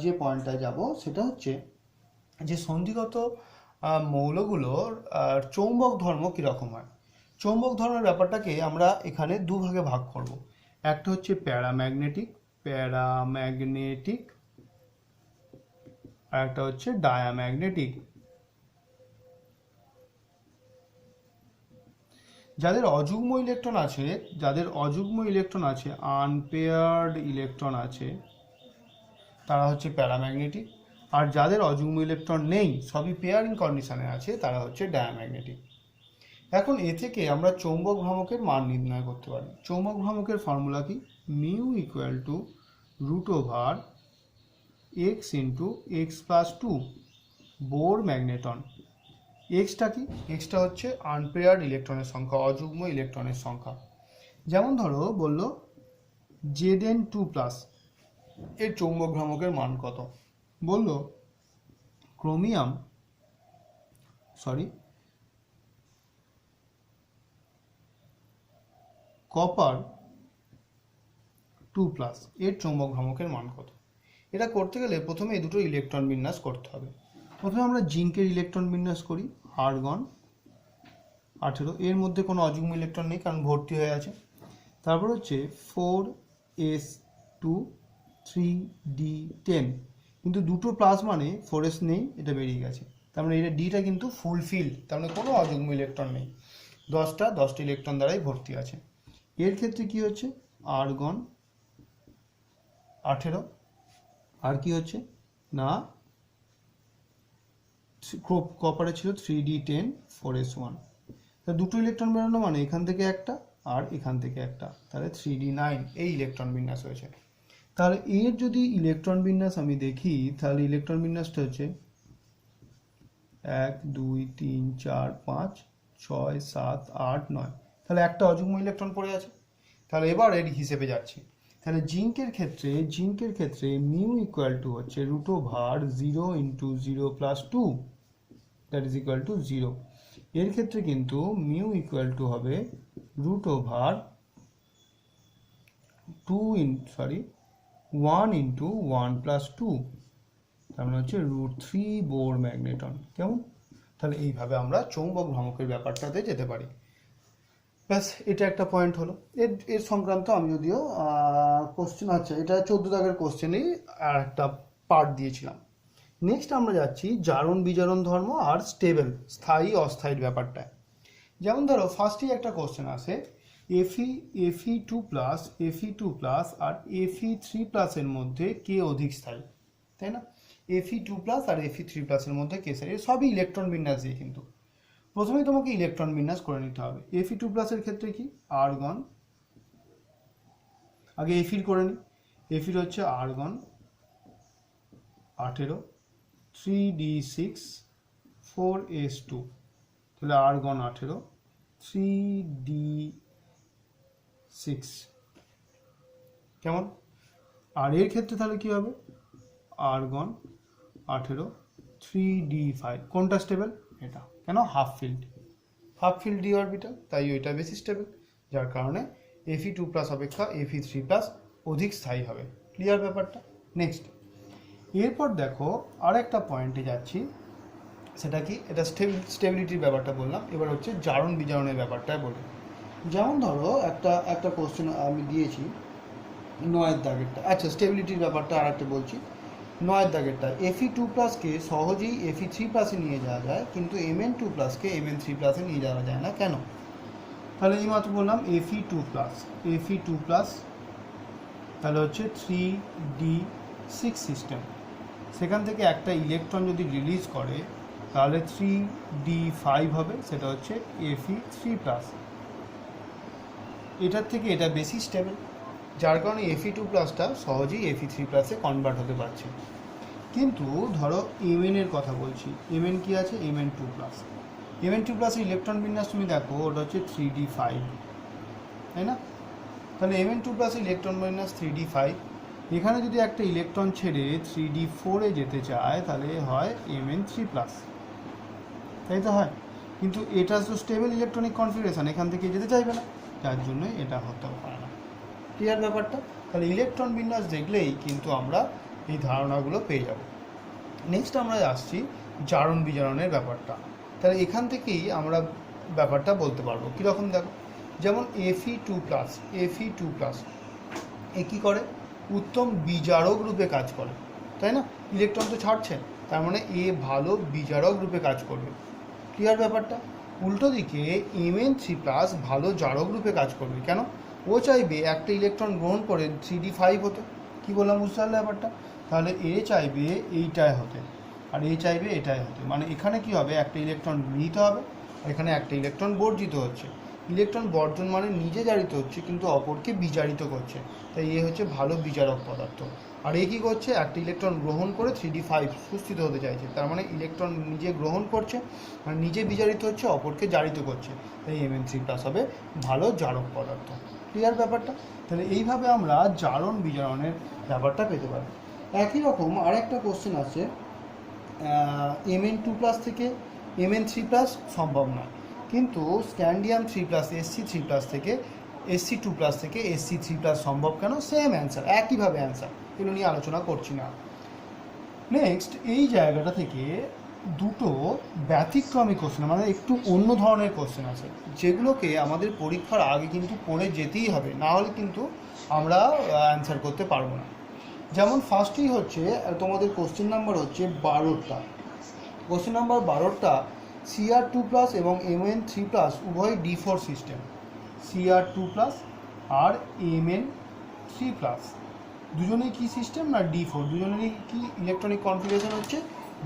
যে পয়েন্টটায় যাব, সেটা হচ্ছে যে সন্ধিগত মৌলগুলোর চৌম্বক ধর্ম কীরকম হয়। চৌম্বক ধর্মের ব্যাপারটাকে আমরা এখানে দুভাগে ভাগ করব। একটা হচ্ছে প্যারাম্যাগনেটিক, আর একটা হচ্ছে ডায়াম্যাগনেটিক। যাদের অযুগ্ম ইলেকট্রন আছে আনপেয়ার্ড ইলেকট্রন আছে তারা হচ্ছে প্যারাম্যাগনেটিক, আর যাদের অযুগ্ম ইলেকট্রন নেই সবই পেয়ারিং কন্ডিশনে আছে তারা হচ্ছে ডায়াম্যাগনেটিক। এখন এ থেকে আমরা চৌম্বক ভ্রামকের মান নির্ণয় করতে পারি। চৌম্বক ভ্রামকের ফর্মুলা কি? Mu equal to √x into x plus 2 Bohr magneton. Extra কি? এক্সটা হচ্ছে আনপেয়ার্ড ইলেকট্রনের সংখ্যা, অযুগ্ম ইলেকট্রনের সংখ্যা। যেমন ধরো বললো Zn2 প্লাস এর চৌম্বক ভ্রামকের মান কত? বললো কপার 2 প্লাস এর চৌম্বক ভ্রামকের মান কত? এটা করতে গেলে প্রথমে এই দুটো ইলেকট্রন বিন্যাস করতে হবে। প্রথমে আমরা জিঙ্কের ইলেকট্রন বিন্যাস করি, আর্গন 18, এর মধ্যে কোনো অযুগ্ম ইলেকট্রন নেই কারণ ভর্তি হয়ে আছে। তারপর হচ্ছে 4s2 3d10, কিন্তু দুটো প্লাস মানে 4s নেই, এটা বেরিয়ে গেছে, তার মানে এটা ডিটা কিন্তু ফুলফিল, তার মানে কোনো অযুগ্ম ইলেকট্রন নেই, 10টা ইলেকট্রন দ্বারাই ভর্তি আছে। এর ক্ষেত্রে কি হচ্ছে? আর্গন 18, আর কি হচ্ছে না কপারে ছিল 3d10 4s1, তা দুটো ইলেকট্রন বেরোনো মানে এখান থেকে একটা আর এখান থেকে একটা, তাহলে 3d9 এই ইলেকট্রন বিন্যাস হয়েছে। তাহলে এর যদি ইলেকট্রন বিন্যাস আমি দেখি তাহলে ইলেকট্রন বিন্যাসটা হচ্ছে 1 2 3 4 5 6 7 8 9, তাহলে একটা অযুগ্ম ইলেকট্রন পড়ে আছে। তাহলে এবার এর হিসেবে যাচ্ছি, তাহলে জিঙ্কের ক্ষেত্রে মিউ ইকুয়াল টু হচ্ছে √0 into 0 plus 2 that is equal to 0। এর ক্ষেত্রে কিন্তু মিউ ইকুয়াল টু হবে √1 ইন্টু 1 প্লাস 2, তার মানে হচ্ছে √3 বোর ম্যাগনেটন। কেমন? তাহলে এইভাবে আমরা চৌম্বক ভ্রামকের ব্যাপারটাতে যেতে পারি। ব্যাস, এটা একটা পয়েন্ট হলো। এর সংক্রান্ত আমি যদিও কোশ্চেন, আচ্ছা এটা 14 দাগের কোশ্চেনেই আর একটা পার্ট দিয়েছিলাম। নেক্সট আমরা যাচ্ছি জারণ বিজারণ ধর্ম আর স্টেবল, স্থায়ী অস্থায়ীর ব্যাপারটায়। যেমন ধরো ফার্স্টেই একটা কোশ্চেন আসে Fe2 প্লাস আর Fe3 প্লাসের মধ্যে কে অধিক স্থায়ী, তাই না? Fe2 প্লাস আর Fe3 প্লাসের মধ্যে কে স্থায়ী, সবই ইলেকট্রন বিন্যাস দিয়ে। কিন্তু প্রথমেই তোমাকে ইলেকট্রন বিন্যাস করে নিতে হবে। Fe2 প্লাসের ক্ষেত্রে কি? আর্গন, আগে এফির করে নিই। এফির হচ্ছে আর্গন 18 3d6 4s2, তাহলে আর্গন 18 3d6, কেমন? আর এর ক্ষেত্রে তাহলে কি হবে? আর্গন 18 3d5, কোনটা স্টেবল? এটা। কেন? হাফ ফিল্ড ডি অরবিটাল, তাই ওইটা বেশি স্টেবল, যার কারণে Fe2 প্লাস অপেক্ষা Fe3 প্লাস অধিক স্থায়ী হবে। ক্লিয়ার ব্যাপারটা? নেক্সট, এরপর দেখো আর একটা পয়েন্টে যাচ্ছি, সেটা কি? এটা স্টেবিলিটির ব্যাপারটা বললাম, এবার হচ্ছে জারণ বিজারণের ব্যাপারটাই বলি। যেমন ধরো একটা কোশ্চেন আমি দিয়েছি 9 দাগেরটা, আচ্ছা স্টেবিলিটির ব্যাপারটা আর একটা বলছি। 9 দাগেরটা Fe2 প্লাসকে সহজেই Fe3 প্লাসে নিয়ে যাওয়া যায়, কিন্তু Mn2 প্লাসকে Mn3 প্লাসে নিয়ে যাওয়া যায় না, কেন? তাহলে এই মাত্র বললাম Fe2 প্লাস তাহলে হচ্ছে 3d6 সিস্টেম, সেখান থেকে একটা ইলেকট্রন যদি রিলিজ করে তাহলে 3d5 হবে, সেটা হচ্ছে Fe3 প্লাস। এটার থেকে এটা বেশি স্টেবল, যার কারণে Fe2 প্লাসটা সহজেই Fe3 প্লাসে কনভার্ট হতে পারছে। কিন্তু ধরো Mn এর কথা বলছি, Mn কি আছে? Mn2 plus. Mn2 প্লাসের ইলেকট্রন বিন্যাস তুমি দেখো, ওটা হচ্ছে 3d5, তাই না? তাহলে Mn2 প্লাসের ইলেকট্রন বিন্যাস 3d5, এখানে যদি একটা ইলেকট্রন ছেড়ে 3d4-এ যেতে চায় তাহলে হয় Mn3 প্লাস, তাই তো হয়। কিন্তু এটা তো স্টেবল ইলেকট্রনিক কনফিগারেশন, এখান থেকে যেতে চাইবে না, যার জন্য এটা হতেও পারে না। ক্লিয়ার ব্যাপারটা? তাহলে ইলেকট্রন বিন্যাস দেখলেই কিন্তু আমরা এই ধারণাগুলো পেয়ে যাব। নেক্সট আমরা আসছি জারণ বিজারণের ব্যাপারটা। তাহলে এখান থেকেই আমরা ব্যাপারটা বলতে পারবো কীরকম, দেখো। যেমন Fe2 প্লাস এ কী করে? উত্তম বিজারক রূপে কাজ করে, তাই না? ইলেকট্রন তো ছাড়ছে, তার মানে এ ভালো বিজারক রূপে কাজ করবে। ক্লিয়ার ব্যাপারটা? উল্টো দিকে Mn3+ ভালো জারক রূপে কাজ করবে। কেন? ও চাইবে একটা ইলেকট্রন গ্রহণ করে 3d5 হতে। কী বললাম, বুঝতে পারলে ব্যাপারটা? তাহলে এ চাইবে এইটায় হতে, আর এ চাইবে এটায় হতে। মানে এখানে কি হবে, একটা ইলেকট্রন গৃহীত হবে আর এখানে একটা ইলেকট্রন বর্জিত হচ্ছে। ইলেকট্রন বর্জন মানে নিজে জারিত হচ্ছে কিন্তু অপরকে বিজারিত করছে, তাই এ হচ্ছে ভালো বিজারক পদার্থ। আর এ কী করছে, একটা ইলেকট্রন গ্রহণ করে 3d5 সুস্থিত হতে চাইছে, তার মানে ইলেকট্রন নিজে গ্রহণ করছে মানে নিজে বিজারিত হচ্ছে, অপরকে জারিত করছে, তাই Mn3+ হবে ভালো জারক পদার্থ। ক্লিয়ার ব্যাপারটা? তাহলে এইভাবে আমরা জারণ বিজারণের ব্যাপারটা পেতে পারি। একই রকম আরেকটা কোশ্চেন আছে, Mn2+ থেকে Mn3+ সম্ভব নয়, কিন্তু স্ক্যান্ডিয়াম 3+, Sc3+ থেকে Sc2+ থেকে Sc3+ সম্ভব। কেন? সেম অ্যান্সার, একইভাবে অ্যান্সার, এগুলো নিয়ে আলোচনা করছি না। নেক্সট, এই জায়গাটা থেকে দুটো ব্যতিক্রমী কোশ্চেন, মানে একটু অন্য ধরনের কোশ্চেন আছে, যেগুলোকে আমাদের পরীক্ষার আগে কিন্তু পড়ে যেতেই হবে, না হলে কিন্তু আমরা অ্যান্সার করতে পারবো না। যেমন ফার্স্টেই হচ্ছে তোমাদের কোশ্চেন নাম্বার হচ্ছে 12টা। কোশ্চেন নাম্বার 12টা, Cr2+ এবং Mn3+ উভয় D4 সিস্টেম। Cr2+ আর Mn3+ দুজনেই কি সিস্টেম না D4, দুজনেরই কি ইলেকট্রনিক কনফিগারেশন হচ্ছে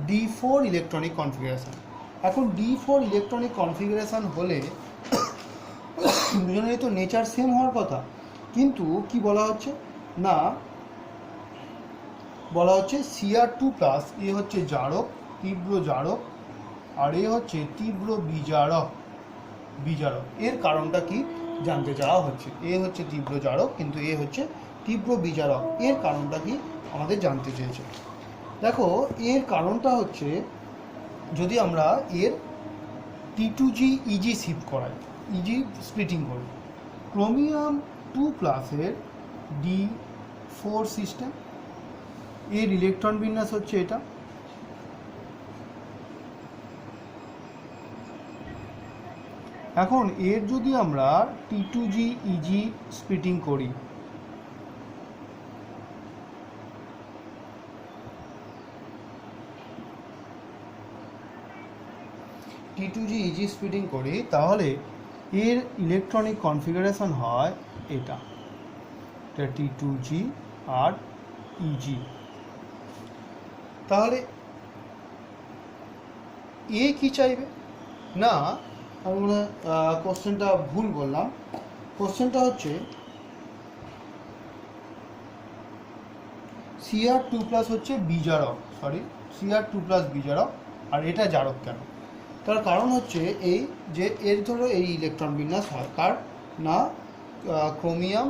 D4 ইলেকট্রনিক কনফিগারেশন। এখন D4 ইলেকট্রনিক কনফিগারেশন হলে দুজনেরই তো নেচার সেম হওয়ার কথা, কিন্তু কি বলা হচ্ছে না, বলা হচ্ছে Cr2+, এ হচ্ছে জারক, তীব্র জারক, আর এ হচ্ছে তীব্র বিজারক। এর কারণটা কি জানতে চাওয়া হচ্ছে। এ হচ্ছে তীব্র জারক কিন্তু এ হচ্ছে তীব্র বিজারক, এর কারণটা কি আমাদের জানতে চেয়েছে। দেখো, এর কারণটা হচ্ছে যদি আমরা এর T2G EG শিফট করাই, EG স্প্লিটিং করি, ক্রোমিয়াম 2+ এর D4 সিস্টেম, এর ইলেকট্রন বিন্যাস হচ্ছে এটা। এখন এর যদি আমরা T2G EG স্প্লিটিং করি, T2G EG স্প্লিটিং করি, তাহলে এর ইলেকট্রনিক কনফিগারেশন হয় এটা T2G আর EG। তাহলে এ কি চাইবে না, আমি মনে হয় কোশ্চেনটা ভুল বললাম। কোশ্চেনটা হচ্ছে Cr2+ হচ্ছে বিজারক, Cr2+ বিজারক, আর এটা জারক কেন? তার কারণ হচ্ছে এই যে এর ধরো এই ইলেকট্রন বিন্যাস হয় কার না, ক্রোমিয়াম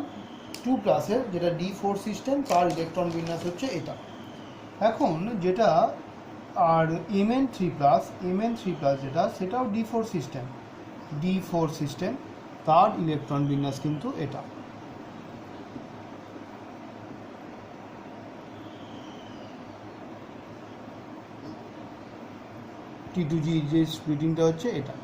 2+ এর যেটা D4 সিস্টেম, তার ইলেকট্রন বিন্যাস হচ্ছে এটা। এখন যেটা আর Mn3+ যেটা, সেটাও D4 সিস্টেম, তার ইলেকট্রন বিন্যাস কিন্তু এটা। T2G যে স্প্লিটিংটা হচ্ছে এটা।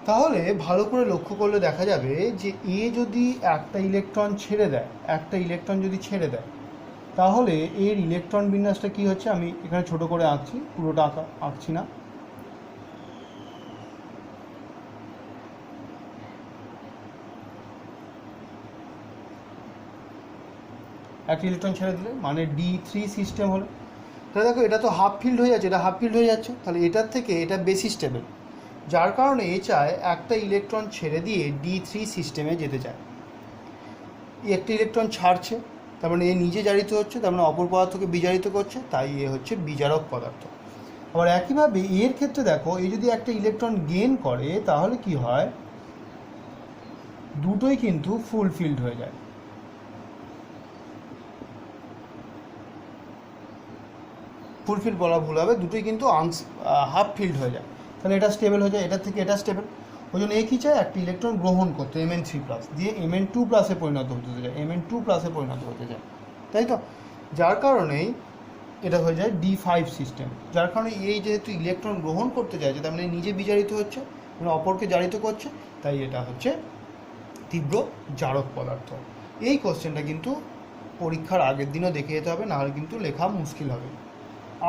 তাহলে ভালো করে লক্ষ্য করলে দেখা যাবে যে এ যদি একটা ইলেকট্রন যদি ছেড়ে দেয় তাহলে এর ইলেকট্রন বিন্যাসটা কি হচ্ছে, আমি এখানে ছোট করে আঁকছি, পুরোটা আঁকছি না। একটা ইলেকট্রন ছেড়ে দিলে মানে D3 সিস্টেম হলো। তাহলে দেখো, এটা তো হাফ ফিল্ড হয়ে যাচ্ছে, এটা হাফ ফিল্ড হয়ে যাচ্ছে, তাহলে এটার থেকে এটা বেশি স্টেবল, যার কারণে এ চায় একটা ইলেকট্রন ছেড়ে দিয়ে D3 সিস্টেমে যেতে চায়। একটা ইলেকট্রন ছাড়ছে, তার মানে এ নিজে জারিত হচ্ছে, তার মানে অপর পদার্থকে বিজারিত করছে, তাই এ হচ্ছে বিজারক পদার্থ। আবার একইভাবে এর ক্ষেত্রে দেখো, এ যদি একটা ইলেকট্রন গেইন করে তাহলে কি হয়, দুটোই কিন্তু ফুলফিল্ড হয়ে যায়। ফুলফিল বলা ভুল হবে, দুটোই কিন্তু হাফ ফিল্ড হয়ে যায়, তাহলে এটা স্টেবল হয়ে যায়, এটার থেকে এটা স্টেবল। ওই জন্য এ কী চায়, একটা ইলেকট্রন গ্রহণ করতে Mn3+ দিয়ে Mn2+ পরিণত হতে চায়, Mn2+ পরিণত হতে চায়, তাই তো? যার কারণেই এটা হয়ে যায় D5 সিস্টেম। যার কারণে এই যেহেতু ইলেকট্রন গ্রহণ করতে চাইছে, তার মানে নিজে বিজারিত হচ্ছে, মানে অপরকে জারিত করছে, তাই এটা হচ্ছে তীব্র জারক পদার্থ। এই কোশ্চেনটা কিন্তু পরীক্ষার আগের দিনও দেখে যেতে হবে, নাহলে কিন্তু লেখা মুশকিল হবে।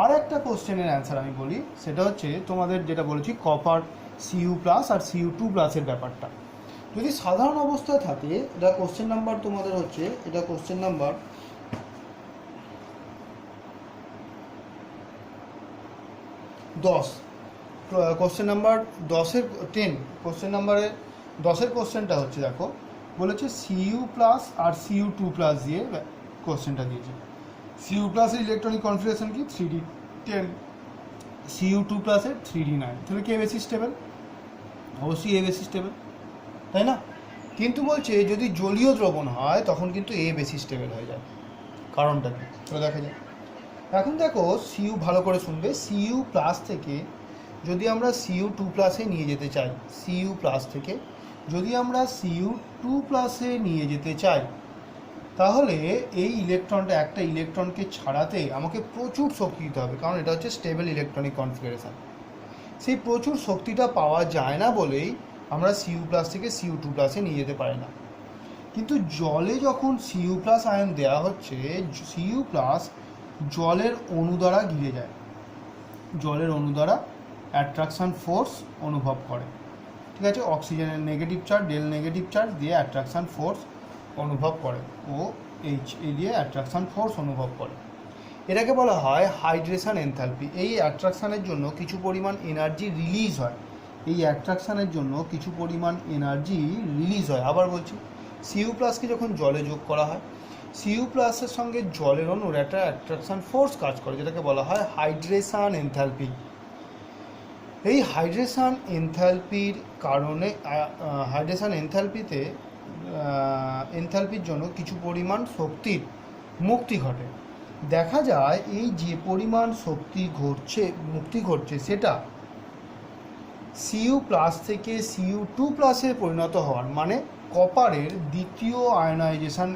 আর একটা কোশ্চেনের অ্যান্সার আমি বলি, সেটা হচ্ছে তোমাদের যেটা বলেছি কপার Cu+ আর Cu2+ এর ব্যাপারটা। যদি সাধারণ অবস্থায় থাকে, এটা কোশ্চেন নাম্বার তোমাদের হচ্ছে, এটা question number 10, question number 10 question নাম্বারে 10 কোশ্চেনটা হচ্ছে, দেখো বলেছে Cu+ আর Cu2+ দিয়ে কোশ্চেনটা দিয়েছে। Cu+ এর ইলেকট্রনিক কনফিগারেশন কি 3D10, Cu2+ এর 3D9, তাহলে কে বেশি স্টেবল? অবশ্যই এ বেশি স্টেবল, তাই না? কিন্তু বলছে যদি জলীয় দ্রবণ হয় তখন কিন্তু এ বেশি স্টেবল হয়ে যায়। কারণটা কি চলো দেখা যায়। এখন দেখো Cu, ভালো করে শুনবে, Cu+ থেকে যদি আমরা Cu2+ নিয়ে যেতে চাই, Cu+ থেকে যদি আমরা Cu2+ নিয়ে যেতে চাই, তাহলে এই ইলেকট্রনটা, একটা ইলেকট্রনকে ছাড়াতে আমাকে প্রচুর শক্তি দিতে হবে, কারণ এটা হচ্ছে স্টেবল ইলেকট্রনিক কনফিগারেশন। সেই প্রচুর শক্তিটা পাওয়া যায় না বলেই আমরা Cu+ থেকে Cu2+ নিয়ে যেতে পারি না। কিন্তু জলে যখন Cu+ আয়ন দেওয়া হচ্ছে, Cu+ জলের অণু দ্বারা ঘিরে যায়, জলের অণু দ্বারা অ্যাট্রাকশন ফোর্স অনুভব করে, ঠিক আছে? অক্সিজেনের নেগেটিভ চার্জ, ডেল নেগেটিভ চার্জ দিয়ে অ্যাট্রাকশন ফোর্স অনুভব করে, ও এইচ এ দিয়ে অ্যাট্রাকশন ফোর্স অনুভব করে। এটাকে বলা হয় হাইড্রেশন এনথালপি। এই অ্যাট্রাকশানের জন্য কিছু পরিমাণ এনার্জি রিলিজ হয়, এই অ্যাট্রাকশানের জন্য কিছু পরিমাণ এনার্জি রিলিজ হয়। আবার বলছি, Cu+কে যখন জলে যোগ করা হয়, Cu+-এর সঙ্গে জলের অণুর একটা অ্যাট্রাকশন ফোর্স কাজ করে, যেটাকে বলা হয় হাইড্রেশন এনথালপি। এই হাইড্রেশন এনথালপির কারণে, হাইড্রেশন এনথালপির জন্য কিছু পরিমাণ শক্তির মুক্তি ঘটে। দেখা যায় এই যে পরিমাণ শক্তি মুক্তি ঘটছে, সেটা Cu+ থেকে Cu2+ পরিণত হওয়ার, মানে কপারের দ্বিতীয় আয়নাইজেশন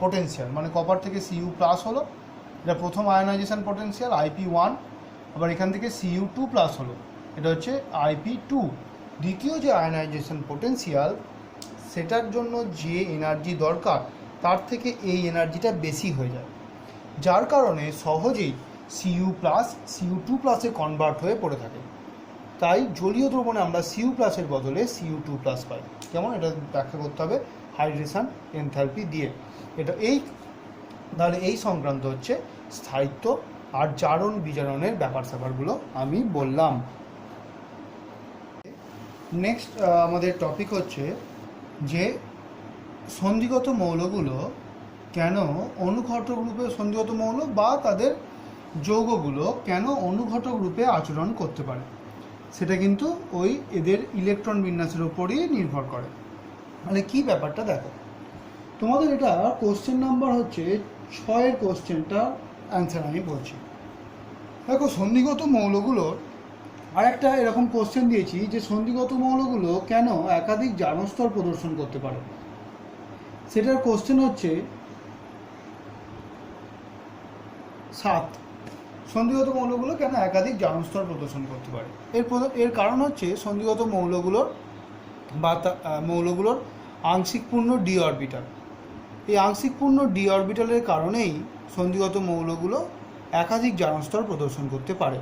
পোটেনশিয়াল, মানে কপার থেকে Cu+ হলো, এটা প্রথম আয়নাইজেশন পোটেনশিয়াল IP1, আবার এখান থেকে Cu2+ হলো, এটা হচ্ছে IP2। দ্বিতীয় যে আয়নাইজেশন পোটেনশিয়াল, সেটার জন্য যে এনার্জি দরকার তার থেকে এই এনার্জিটা বেশি হয়ে যায়, যার কারণে সহজেই Cu+ Cu2+ কনভার্ট হয়ে পড়ে থাকে। তাই জলীয় দ্রবণে আমরা Cu+ এর বদলে Cu2+ পাই। কেমন? এটা ব্যাখ্যা করতে হবে হাইড্রেশন এনথালপি দিয়ে। তাহলে এই সংক্রান্ত হচ্ছে স্থায়িত্ব আর জারণ বিজারণের ব্যাপার স্যাপারগুলো আমি বললাম। নেক্সট আমাদের টপিক হচ্ছে যে সন্ধিগত মৌলগুলো কেন অনুঘটক রূপে, সন্ধিগত মৌল বা তাদের যৌগগুলো কেন অনুঘটক রূপে আচরণ করতে পারে, সেটা কিন্তু ওই এদের ইলেকট্রন বিন্যাসের উপরই নির্ভর করে। মানে কি ব্যাপারটা দেখো, তোমাদের এটা কোশ্চেন নাম্বার হচ্ছে 6 কোশ্চেনটা অ্যান্সার আমি বলছি। দেখো সন্ধিগত মৌলগুলোর আর একটা এরকম কোশ্চেন দিয়েছি যে সন্ধিগত মৌলগুলো কেন একাধিক জারণস্তর প্রদর্শন করতে পারে। সেটার কোশ্চেন হচ্ছে 7, সন্ধিগত মৌলগুলো কেন একাধিক জারণস্তর প্রদর্শন করতে পারে। এর কারণ হচ্ছে সন্ধিগত মৌলগুলোর মৌলগুলোর আংশিক পূর্ণ ডি অরবিটাল। এই আংশিক পূর্ণ ডি অরবিটালের কারণেই সন্ধিগত মৌলগুলো একাধিক জারণস্তর প্রদর্শন করতে পারে।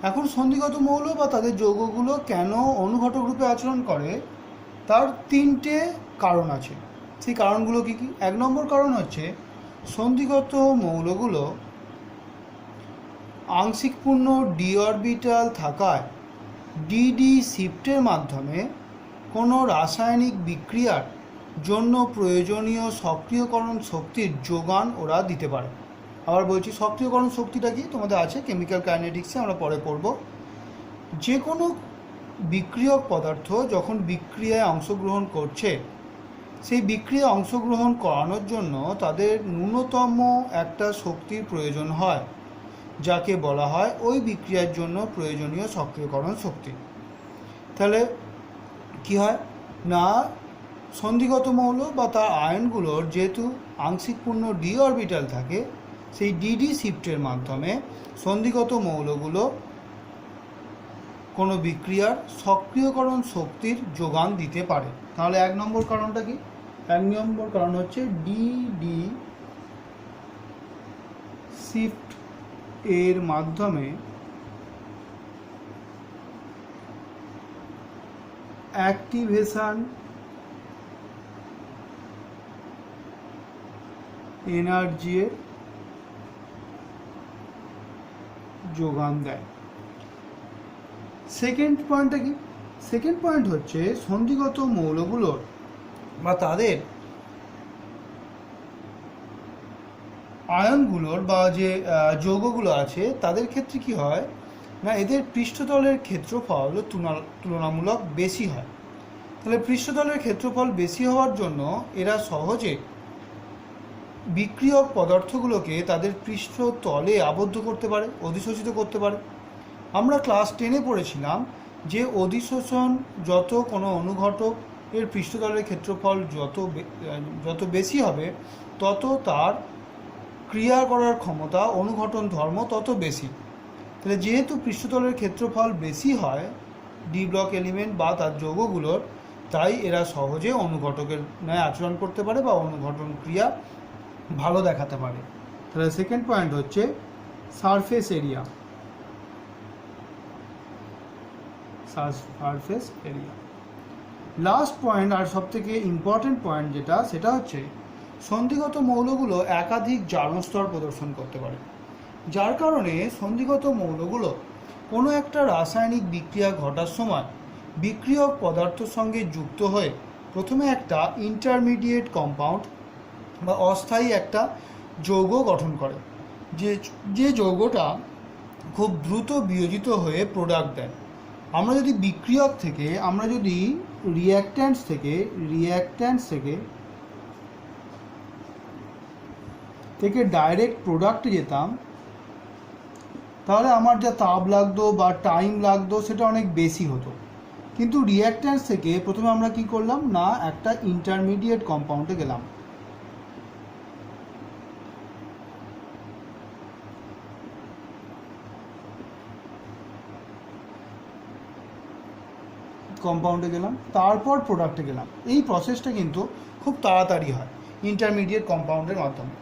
এখন সন্ধিগত মৌল বা তাদের যৌগগুলো কেন অনুঘটক রূপে আচরণ করে, তার 3টে কারণ আছে। সেই কারণগুলো কী কী? 1 নম্বর কারণ হচ্ছে সন্ধিগত মৌলগুলো আংশিক পূর্ণ ডি অরবিটাল থাকায় ডিডি শিফটের মাধ্যমে কোনো রাসায়নিক বিক্রিয়ার জন্য প্রয়োজনীয় সক্রিয়করণ শক্তির যোগান ওরা দিতে পারে। আবার বলছি, সক্রিয়করণ শক্তিটা কি তোমাদের আছে কেমিক্যাল কাইনেটিক্সে, আমরা পরে পড়ব। যে কোনো বিক্রিয়ক পদার্থ যখন বিক্রিয়ায় অংশগ্রহণ করছে, সেই বিক্রিয়ায় অংশগ্রহণ করানোর জন্য তাদের ন্যূনতম একটা শক্তির প্রয়োজন হয়, যাকে বলা হয় ওই বিক্রিয়ার জন্য প্রয়োজনীয় সক্রিয়করণ শক্তি। তাহলে কি হয় না, সন্ধিগত মৌল বা তার আয়নগুলোর যেহেতু আংশিক পূর্ণ ডি অরবিটাল থাকে, সেই ডিডি শিফটের মাধ্যমে সন্ধিগত মৌলগুলো কোনো বিক্রিয়ার সক্রিয়করণ শক্তির যোগান দিতে পারে। তাহলে 1 নম্বর কারণটা কি? 1 নম্বর কারণ হচ্ছে ডিডি শিফট এর মাধ্যমে অ্যাক্টিভেশন এনার্জির যোগান দেয়। সেকেন্ড পয়েন্টটা কি? সেকেন্ড পয়েন্ট হচ্ছে সন্ধিগত মৌলগুলোর বা তাদের আয়নগুলোর বা যে যৌগগুলো আছে তাদের ক্ষেত্রে কি হয় না, এদের পৃষ্ঠতলের ক্ষেত্রফল তুলনামূলক বেশি হয়। তাহলে পৃষ্ঠতলের ক্ষেত্রফল বেশি হওয়ার জন্য এরা সহজে বিক্রিয়ক পদার্থগুলোকে তাদের পৃষ্ঠতলে আবদ্ধ করতে পারে, অধিশোষিত করতে পারে। আমরা ক্লাস 10-এ পড়েছিলাম যে অধিশোষণ যত কোনো অনুঘটক এর পৃষ্ঠতলের ক্ষেত্রফল যত বেশি হবে তত তার ক্রিয়া করার ক্ষমতা, অনুঘটন ধর্ম তত বেশি। তাহলে যেহেতু পৃষ্ঠতলের ক্ষেত্রফল বেশি হয় ডি ব্লক এলিমেন্ট বা তার যৌগগুলোর, তাই এরা সহজে অনুঘটকের ন্যায় আচরণ করতে পারে বা অনুঘটন ক্রিয়া ভালো দেখাতে পারে। তাহলে সেকেন্ড পয়েন্ট হচ্ছে surface area. Surface area. Last point আর সবথেকে ইম্পর্টেন্ট পয়েন্ট যেটা, সেটা হচ্ছে সন্ধিগত মৌলগুলো একাধিক জারণস্তর প্রদর্শন করতে পারে, যার কারণে সন্ধিগত মৌলগুলো কোনো একটা রাসায়নিক বিক্রিয়া ঘটার সময় বিক্রিয়ক পদার্থের সঙ্গে যুক্ত হয়ে প্রথমে একটা ইন্টারমিডিয়েট কম্পাউন্ড বা অস্থায়ী একটা যৌগ গঠন করে, যে যৌগটা খুব দ্রুত বিয়োজিত হয়ে প্রোডাক্ট দেয়। আমরা যদি বিক্রিয়ক থেকে, আমরা যদি রিঅ্যাক্ট্যান্টস থেকে ডাইরেক্ট প্রোডাক্টে যেতাম, তাহলে আমার যা তাপ লাগতো বা টাইম লাগতো সেটা অনেক বেশি হতো। কিন্তু রিঅ্যাক্ট্যান্টস থেকে প্রথমে আমরা কি করলাম না, একটা ইন্টারমিডিয়েট কম্পাউন্ডে গেলাম। তারপর প্রোডাক্টে গেলাম। এই প্রসেসটা কিন্তু খুব তাড়াতাড়ি হয় ইন্টারমিডিয়েট কম্পাউন্ডের মাধ্যমে।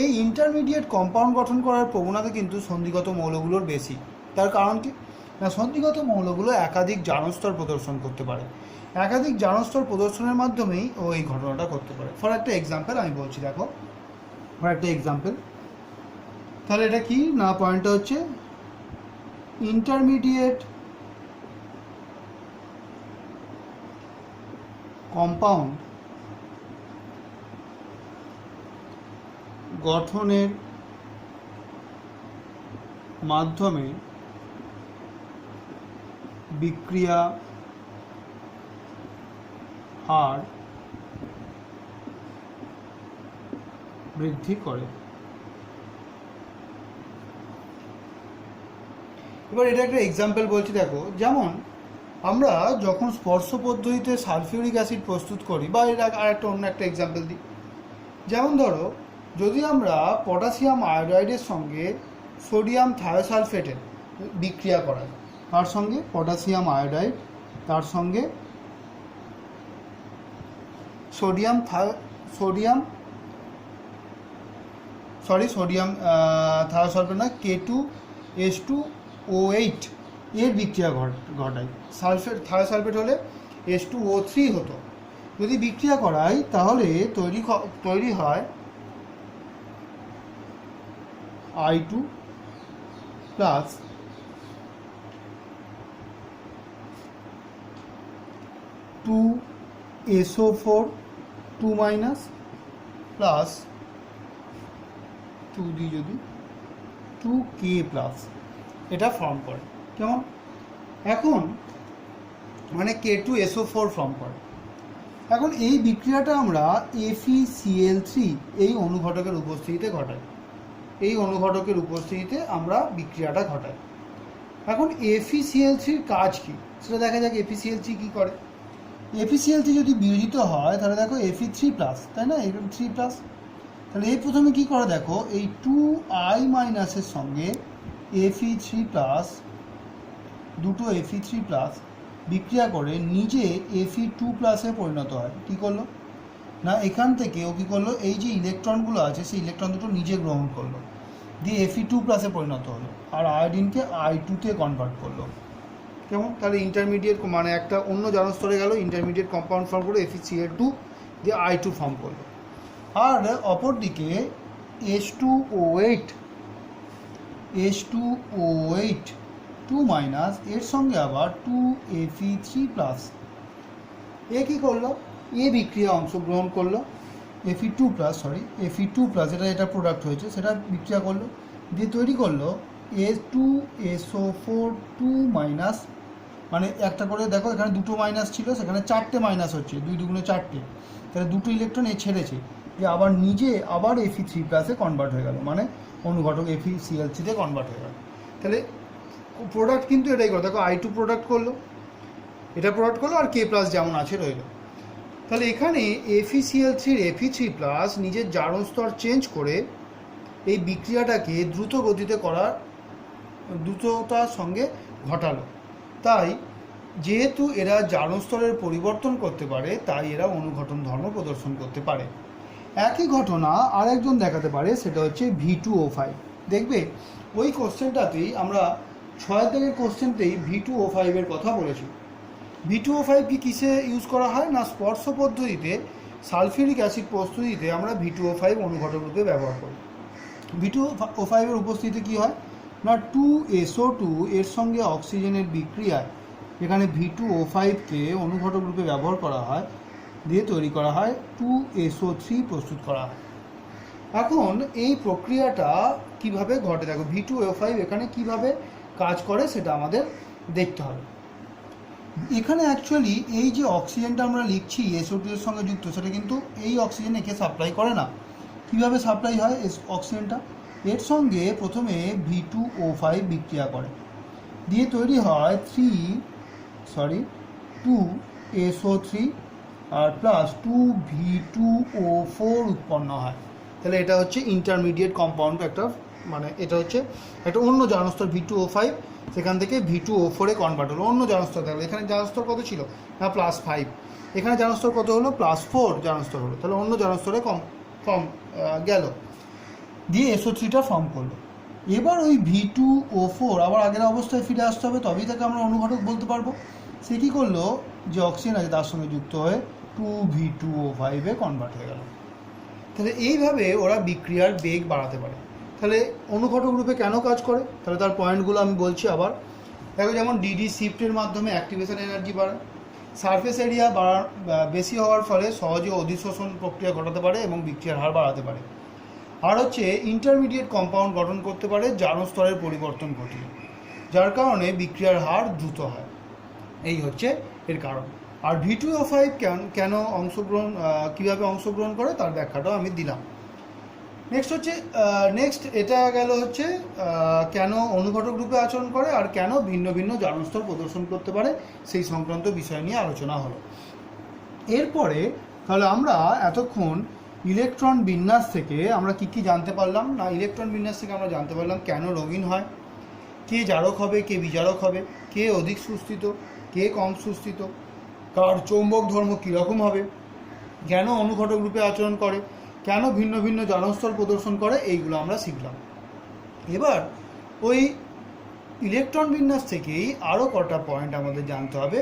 এই ইন্টারমিডিয়েট কম্পাউন্ড গঠন করার প্রবণতা কিন্তু সন্ধিগত মৌলগুলোর বেশি। তার কারণ কি না, সন্ধিগত মৌলগুলো একাধিক জারণস্তর প্রদর্শন করতে পারে। একাধিক জারণস্তর প্রদর্শনের মাধ্যমেই ও এই ঘটনাটা করতে পারে। ফর একটা এক্সাম্পল আমি বলছি, দেখো ফর একটা এক্সাম্পল। তাহলে এটা কি না, পয়েন্টটা হচ্ছে ইন্টারমিডিয়েট কম্পাউন্ড গঠনের মাধ্যমে বিক্রিয়া হার বৃদ্ধি করে। এবার এটা একটা এক্সাম্পল বলছি, দেখো যেমন আমরা যখন স্পর্শ পদ্ধতিতে সালফিউরিক অ্যাসিড প্রস্তুত করি, বা এর অন্য একটা এক্সাম্পল দিই। যেমন ধরো, যদি আমরা পটাশিয়াম আয়োডাইডের সঙ্গে সোডিয়াম থায়োসালফেটের বিক্রিয়া করাই, তার সঙ্গে পটাশিয়াম আয়োডাইড, তার সঙ্গে সোডিয়াম থায়োসালফেট না, K2S2O8 এর বিক্রিয়া ঘটাই। থায়োসালফেট হলে H2O3 হতো। যদি বিক্রিয়া করাই তাহলে তৈরি হয় I2 plus SO4 2 minus plus 2 দিয়ে যদি 2K প্লাস, এটা ফর্ম করে। কেমন? এখন মানে K2SO4 ফর্ম করে। এখন এই বিক্রিয়াটা আমরা FeCl3 এই অনুঘটকের উপস্থিতিতে ঘটাই। আমরা বিক্রিয়াটা ঘটাই। এখন FeCl3 কাজ কি সেটা দেখা যাক। FeCl3 কি করে? FeCl3 যদি বিয়োজিত হয় তাহলে দেখো Fe3+, তাই না, Fe3+। তাহলে এই প্রথমে কি করে দেখো, এই 2I- এর সঙ্গে Fe3+, দুটো Fe3+ বিক্রিয়া করে নিজে Fe2+ পরিণত হয়। কি করলো না, এখান থেকে ও কি করলো, এই যে ইলেকট্রনগুলো আছে সেই ইলেকট্রন দুটো নিজে গ্রহণ করলো। দিয়ে Fe2+ পরিণত হলো, আর আয়োডিনকে I2-তে কনভার্ট করলো। কেমন? তাহলে ইন্টারমিডিয়েট মানে একটা অন্য জারণস্তরে গেল, ইন্টারমিডিয়েট কম্পাউন্ড ফর্ম করলো FeCl2 দিয়ে I2 ফর্ম করলো। আর অপরদিকে H2O8 2- এর সঙ্গে আবার 2Fe3+, এ কী করলো? এ বিক্রিয়া অংশগ্রহণ করলো, Fe2+, এটা প্রোডাক্ট হয়েছে, সেটা বিক্রিয়া করলো, দিয়ে তৈরি করলো H2SO4 2-, মানে একটা করে দেখো এখানে দুটো মাইনাস ছিল, সেখানে 4টে মাইনাস হচ্ছে, 2 দুগুণে 4টে, তাহলে দুটো ইলেকট্রন এ ছেড়েছে, যে আবার নিজে আবার Fe3+-এ কনভার্ট হয়ে গেল, মানে অনুঘটক FeCl3-তে কনভার্ট হয়ে গেল। তাহলে প্রোডাক্ট কিন্তু এটাই করো, দেখো I2 প্রোডাক্ট করলো, এটা প্রোডাক্ট করলো, আর K+ যেমন আছে রইল। তাহলে এখানে FeCl3-র Fe3+ নিজের জারণ স্তর চেঞ্জ করে এই বিক্রিয়াটাকে দ্রুত গতিতে করার দ্রুততার সঙ্গে ঘটালো। তাই যেহেতু এরা জারণ স্তরের পরিবর্তন করতে পারে, তাই এরা অনুঘটন ধর্ম প্রদর্শন করতে পারে। একই ঘটনা আরেকজন দেখাতে পারে, সেটা হচ্ছে V2O5। দেখবে ওই কোশ্চেনটাতেই আমরা 6 দাগের কোশ্চেনতেই V2O5-এর কথা বলেছি। V2O5 কি কিসে ইউজ করা হয় না, স্পর্শ পদ্ধতিতে সালফিউরিক অ্যাসিড প্রস্তুতিতে আমরা V2O5 অনুঘটক রূপে ব্যবহার করি। V2O5-এর উপস্থিতিতে কী হয় না, 2SO2 এর সঙ্গে অক্সিজেনের বিক্রিয়ায় এখানে V2O5-কে অনুঘটক রূপে ব্যবহার করা হয়, দিয়ে তৈরি করা হয় 2SO3 প্রস্তুত করা হয়। এখন এই প্রক্রিয়াটা কিভাবে ঘটে, দেখো V2O5 এখানে কিভাবে কাজ করে সেটা আমাদের দেখতে হবে। এখানে অ্যাকচুয়ালি এই যে অক্সিজেনটা আমরা লিখছি SO2 এর সঙ্গে যুক্ত, সেটা কিন্তু এই অক্সিজেন একে সাপ্লাই করে না। কীভাবে সাপ্লাই হয় অক্সিজেনটা? এর সঙ্গে প্রথমে V2O5 বিক্রিয়া করে, দিয়ে তৈরি হয় 2SO3 আর প্লাস 2V2O4 উৎপন্ন হয়। তাহলে এটা হচ্ছে ইন্টারমিডিয়েট কম্পাউন্ড একটা, মানে এটা হচ্ছে একটা অন্য জারণস্তর V2O5, সেখান থেকে V2O4-এ কনভার্ট হলো, অন্য জারণস্তর থাকলো। এখানে জারণস্তর কত ছিল না +5, এখানে জারণস্তর কত হলো +4 জারণস্তর হলো, তাহলে অন্য জারণস্তরে ফর্ম গেল, দিয়ে SO3টা ফর্ম করলো। এবার ওই V2O4 আবার আগের অবস্থায় ফিরে আসতে হবে, তবেই তাকে আমরা অনুঘটক বলতে পারবো। সে কী করলো, যে অক্সিজেন আছে তার সঙ্গে যুক্ত হয়ে 2V2O5-এ কনভার্ট হয়ে গেল। তাহলে এইভাবে ওরা বিক্রিয়ার বেগ বাড়াতে পারে। তাহলে অনুঘটক রূপে কেন কাজ করে, তাহলে তার পয়েন্টগুলো আমি বলছি আবার। দেখো, যেমন DD শিফটের মাধ্যমে অ্যাক্টিভেশন এনার্জি বাড়ায়, সারফেস এরিয়া বেশি হওয়ার ফলে সহজে অধিশোষণ প্রক্রিয়া ঘটাতে পারে এবং বিক্রিয়ার হার বাড়াতে পারে। আর হচ্ছে ইন্টারমিডিয়েট কম্পাউন্ড গঠন করতে পারে জারণ স্তরের পরিবর্তন ঘটিয়ে, যার কারণে বিক্রিয়ার হার দ্রুত হয়। এই হচ্ছে এর কারণ। আর V2O5 কেন কীভাবে অংশগ্রহণ করে তার ব্যাখ্যাটাও আমি দিলাম। নেক্সট এটা গেল হচ্ছে কেন অনুঘটক রূপে আচরণ করে আর কেন ভিন্ন ভিন্ন জারণ স্তর প্রদর্শন করতে পারে, সেই সংক্রান্ত বিষয় নিয়ে আলোচনা হলো। এরপরে তাহলে আমরা এতক্ষণ ইলেকট্রন বিন্যাস থেকে আমরা কী জানতে পারলাম না, ইলেকট্রন বিন্যাস থেকে আমরা জানতে পারলাম কেন রঙিন হয়, কে জারক হবে, কে বিজারক হবে, কে অধিক সুস্থিত, কে কম সুস্থিত, কার চৌম্বক ধর্ম কীরকম হবে, কেন অনুঘটক রূপে আচরণ করে, কেন ভিন্ন ভিন্ন জারণস্তর প্রদর্শন করে, এইগুলো আমরা শিখলাম। এবার ওই ইলেকট্রন বিন্যাস থেকেই আরও কটা পয়েন্ট আমাদের জানতে হবে,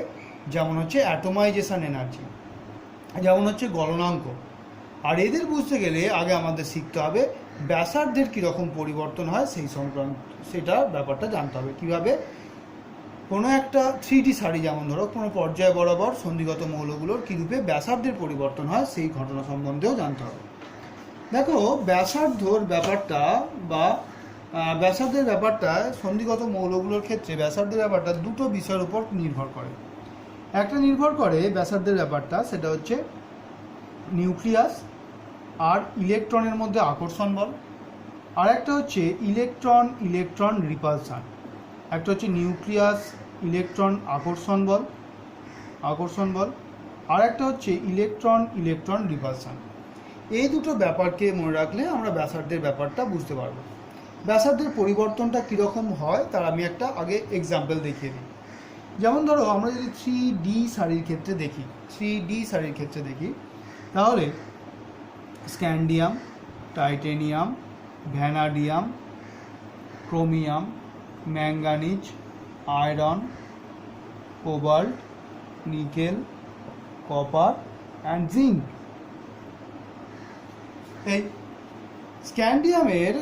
যেমন হচ্ছে অ্যাটোমাইজেশন এনার্জি, যেমন হচ্ছে গলনাঙ্ক। আর এদের বুঝতে গেলে আগে আমাদের শিখতে হবে ব্যাসার্ধের কীরকম পরিবর্তন হয়, সেই সংক্রান্ত ব্যাপারটা জানতে হবে। কীভাবে কোনো একটা 3D সারি, যেমন ধরো কোনো পর্যায় বরাবর সন্ধিগত মৌলগুলোর কীরূপে ব্যাসার্ধের পরিবর্তন হয়, সেই ঘটনা সম্বন্ধেও জানতে হবে। দেখো, ব্যাসার্ধের ব্যাপারটা সন্ধিগত মৌলগুলোর ক্ষেত্রে ব্যাসার্ধের ব্যাপারটা দুটো বিষয়ের উপর নির্ভর করে। একটা নির্ভর করে ব্যাসার্ধের ব্যাপারটা, সেটা হচ্ছে নিউক্লিয়াস আর ইলেকট্রনের মধ্যে আকর্ষণ বল, আর একটা হচ্ছে ইলেকট্রন রিপালশন। একটা হচ্ছে নিউক্লিয়াস ইলেকট্রন আকর্ষণ বল, আর একটা হচ্ছে ইলেকট্রন রিপালশন। এই দুটো ব্যাপারকে মনে রাখলে আমরা ব্যাসার্ধের ব্যাপারটা বুঝতে পারবো। ব্যাসার্ধের পরিবর্তনটা কীরকম হয় তার আমি একটা আগে এক্সাম্পল দেখিয়ে দিই। যেমন ধরো, আমরা যদি 3D সারির ক্ষেত্রে দেখি, তাহলে scandium, titanium, vanadium, chromium, manganese, iron, cobalt, nickel, copper and zinc. এই স্ক্যান্ডিয়ামের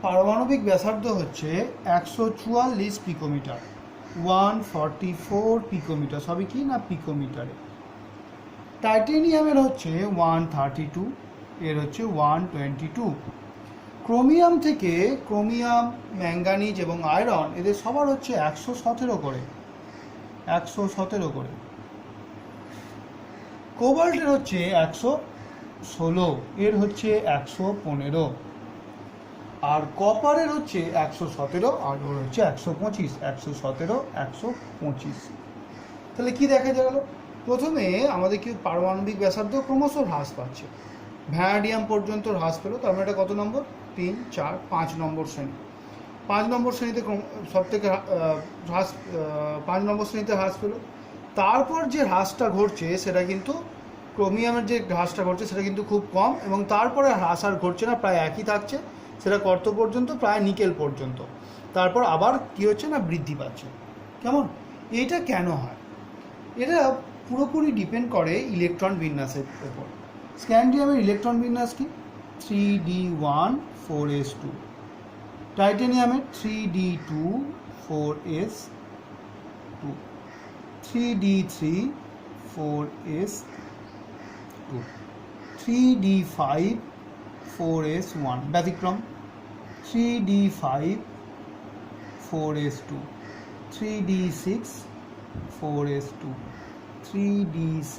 পারমাণবিক ব্যাসার্ধ হচ্ছে 144 পিকোমিটার, 144 পিকোমিটার, সবই কি না পিকোমিটারে। টাইটেনিয়ামের হচ্ছে 132, এর হচ্ছে 122। ক্রোমিয়াম থেকে ক্রোমিয়াম, ম্যাঙ্গানিজ এবং আয়রন এদের সবার হচ্ছে 117 করে, 117 করে। কোবাল্টের হচ্ছে 116, এর হচ্ছে 115। আর কপারের হচ্ছে 117 আর ওর হচ্ছে 125, 117, 125। তাহলে কি দেখা গেল? প্রথমে আমাদের কি পারমাণবিক ব্যাসার্ধ ক্রমশ হ্রাস পাচ্ছে, ভ্যানাডিয়াম পর্যন্ত হ্রাস পেল। তার মানে এটা কত নম্বর? 3, 4, 5 নম্বর শ্রেণী। 5 নম্বর শ্রেণীতে সব থেকে হ্রাস, 5 নম্বর শ্রেণীতে হ্রাস পেল। তারপর যে হ্রাসটা ঘটছে সেটা কিন্তু ক্রোমিয়ামের যে হ্রাসটা ঘটছে সেটা কিন্তু খুব কম, এবং তারপরে হ্রাস আর ঘটছে না, প্রায় একই থাকছে, সেটা কত পর্যন্ত? প্রায় নিকেল পর্যন্ত। তারপর আবার কি হচ্ছে না, বৃদ্ধি পাচ্ছে। কেমন? এইটা কেন হয়? এটা পুরোপুরি ডিপেন্ড করে ইলেকট্রন বিন্যাসের উপর। স্ক্যান্ডিয়ামের ইলেকট্রন বিন্যাস কি? 3d1 4s2। টাইটেনিয়ামের 3d2 4s2, 3d3 4s2, 3d5 4s1 ব্যতিক্রম, 3d5 4s2, 3d6 4s2, 3d7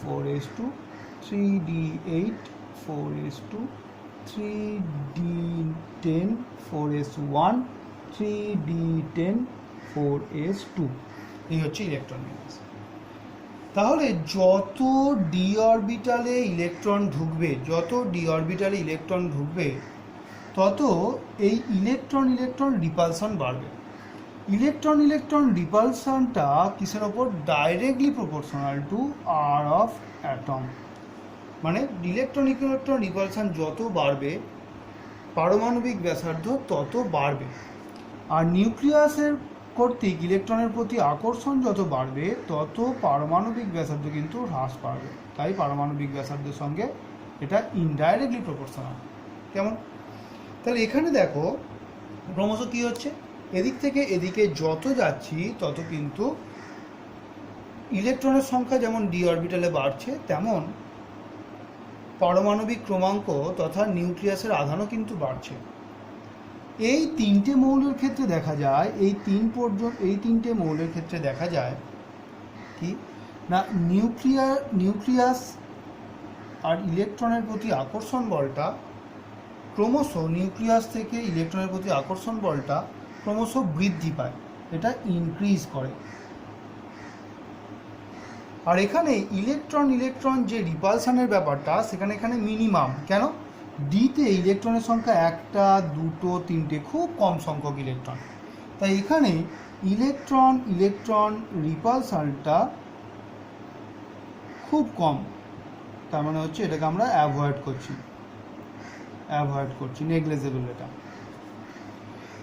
4s2, 3d8 4s2, 3d10 4s1, 3d10 4s2। এই হচ্ছে ইলেকট্রন বিন্যাস। তাহলে যত ডি অরবিটালে ইলেকট্রন ঢুকবে, যত ডি অরবিটালে ইলেকট্রন ঢুকবে, তত এই ইলেকট্রন রিপালশন বাড়বে। ইলেকট্রন রিপালশনটা কিসের ওপর? Directly proportional to r of atom. মানে ইলেকট্রন রিপালশন যত বাড়বে, পারমাণবিক ব্যাসার্ধ তত বাড়বে। আর নিউক্লিয়াসের কর্তৃক ইলেকট্রনের প্রতি আকর্ষণ যত বাড়বে, তত পারমাণবিক ব্যাসার্ধ কিন্তু হ্রাস পাবে। তাই পারমাণবিক ব্যাসার্ধের সঙ্গে এটা ইনডাইরেক্টলি প্রপোর্শনাল। কেমন? তাহলে এখানে দেখো ক্রমশ কী হচ্ছে, এদিক থেকে এদিকে যত যাচ্ছি তত কিন্তু ইলেকট্রনের সংখ্যা যেমন ডি অরবিটালে বাড়ছে, তেমন পারমাণবিক ক্রমাঙ্ক তথা নিউক্লিয়াসের আধানও কিন্তু বাড়ছে। এই তিনটে মৌলের ক্ষেত্রে দেখা যায়, এই তিনটে মৌলের ক্ষেত্রে দেখা যায় কি না, নিউক্লিয়াস আর ইলেকট্রনের প্রতি আকর্ষণ বলটা ক্রমশ, নিউক্লিয়াস থেকে ইলেকট্রনের প্রতি আকর্ষণ বলটা ক্রমশ বৃদ্ধি পায়, এটা ইনক্রিজ করে। আর এখানে ইলেকট্রন যে রিপালশনের ব্যাপারটা, এখানে মিনিমাম। কেন? ডিতে ইলেকট্রনের সংখ্যা 1, 2, 3, খুব কম সংখ্যক ইলেকট্রন। তাই এখানে ইলেকট্রন রিপালশনটা খুব কম। তার মানে হচ্ছে এটাকে আমরা অ্যাভয়েড করছি, নেগলেজেবল এটা।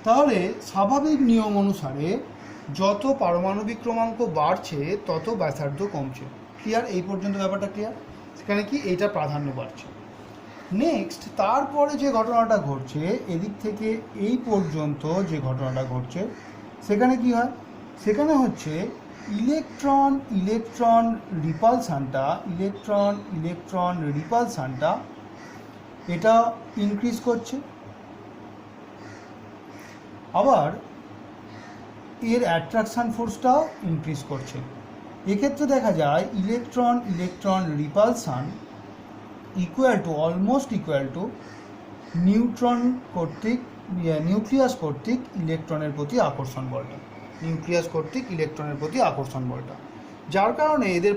তাহলে স্বাভাবিক নিয়ম অনুসারে যত পারমাণবিক ক্রমাঙ্ক বাড়ছে তত ব্যাসার্ধ কমছে। ক্লিয়ার? এই পর্যন্ত ব্যাপারটা ক্লিয়ার? সেখানে কি এইটা প্রাধান্য বাড়ছে। নেক্সট, তারপরে যে ঘটনাটা ঘটছে, এদিক থেকে এই পর্যন্ত যে ঘটনাটা ঘটছে, সেখানে কি হয়? সেখানে হচ্ছে ইলেকট্রন রিপালশনটা এটা ইনক্রিজ করছে। আবার এর অ্যাট্রাকশন ফোর্সটাও ইনক্রিজ করছে। এক্ষেত্রে দেখা যায় electron repulsion almost equal to nucleus কর্তৃক ইলেকট্রনের প্রতি আকর্ষণ বলটা, যার কারণে এদের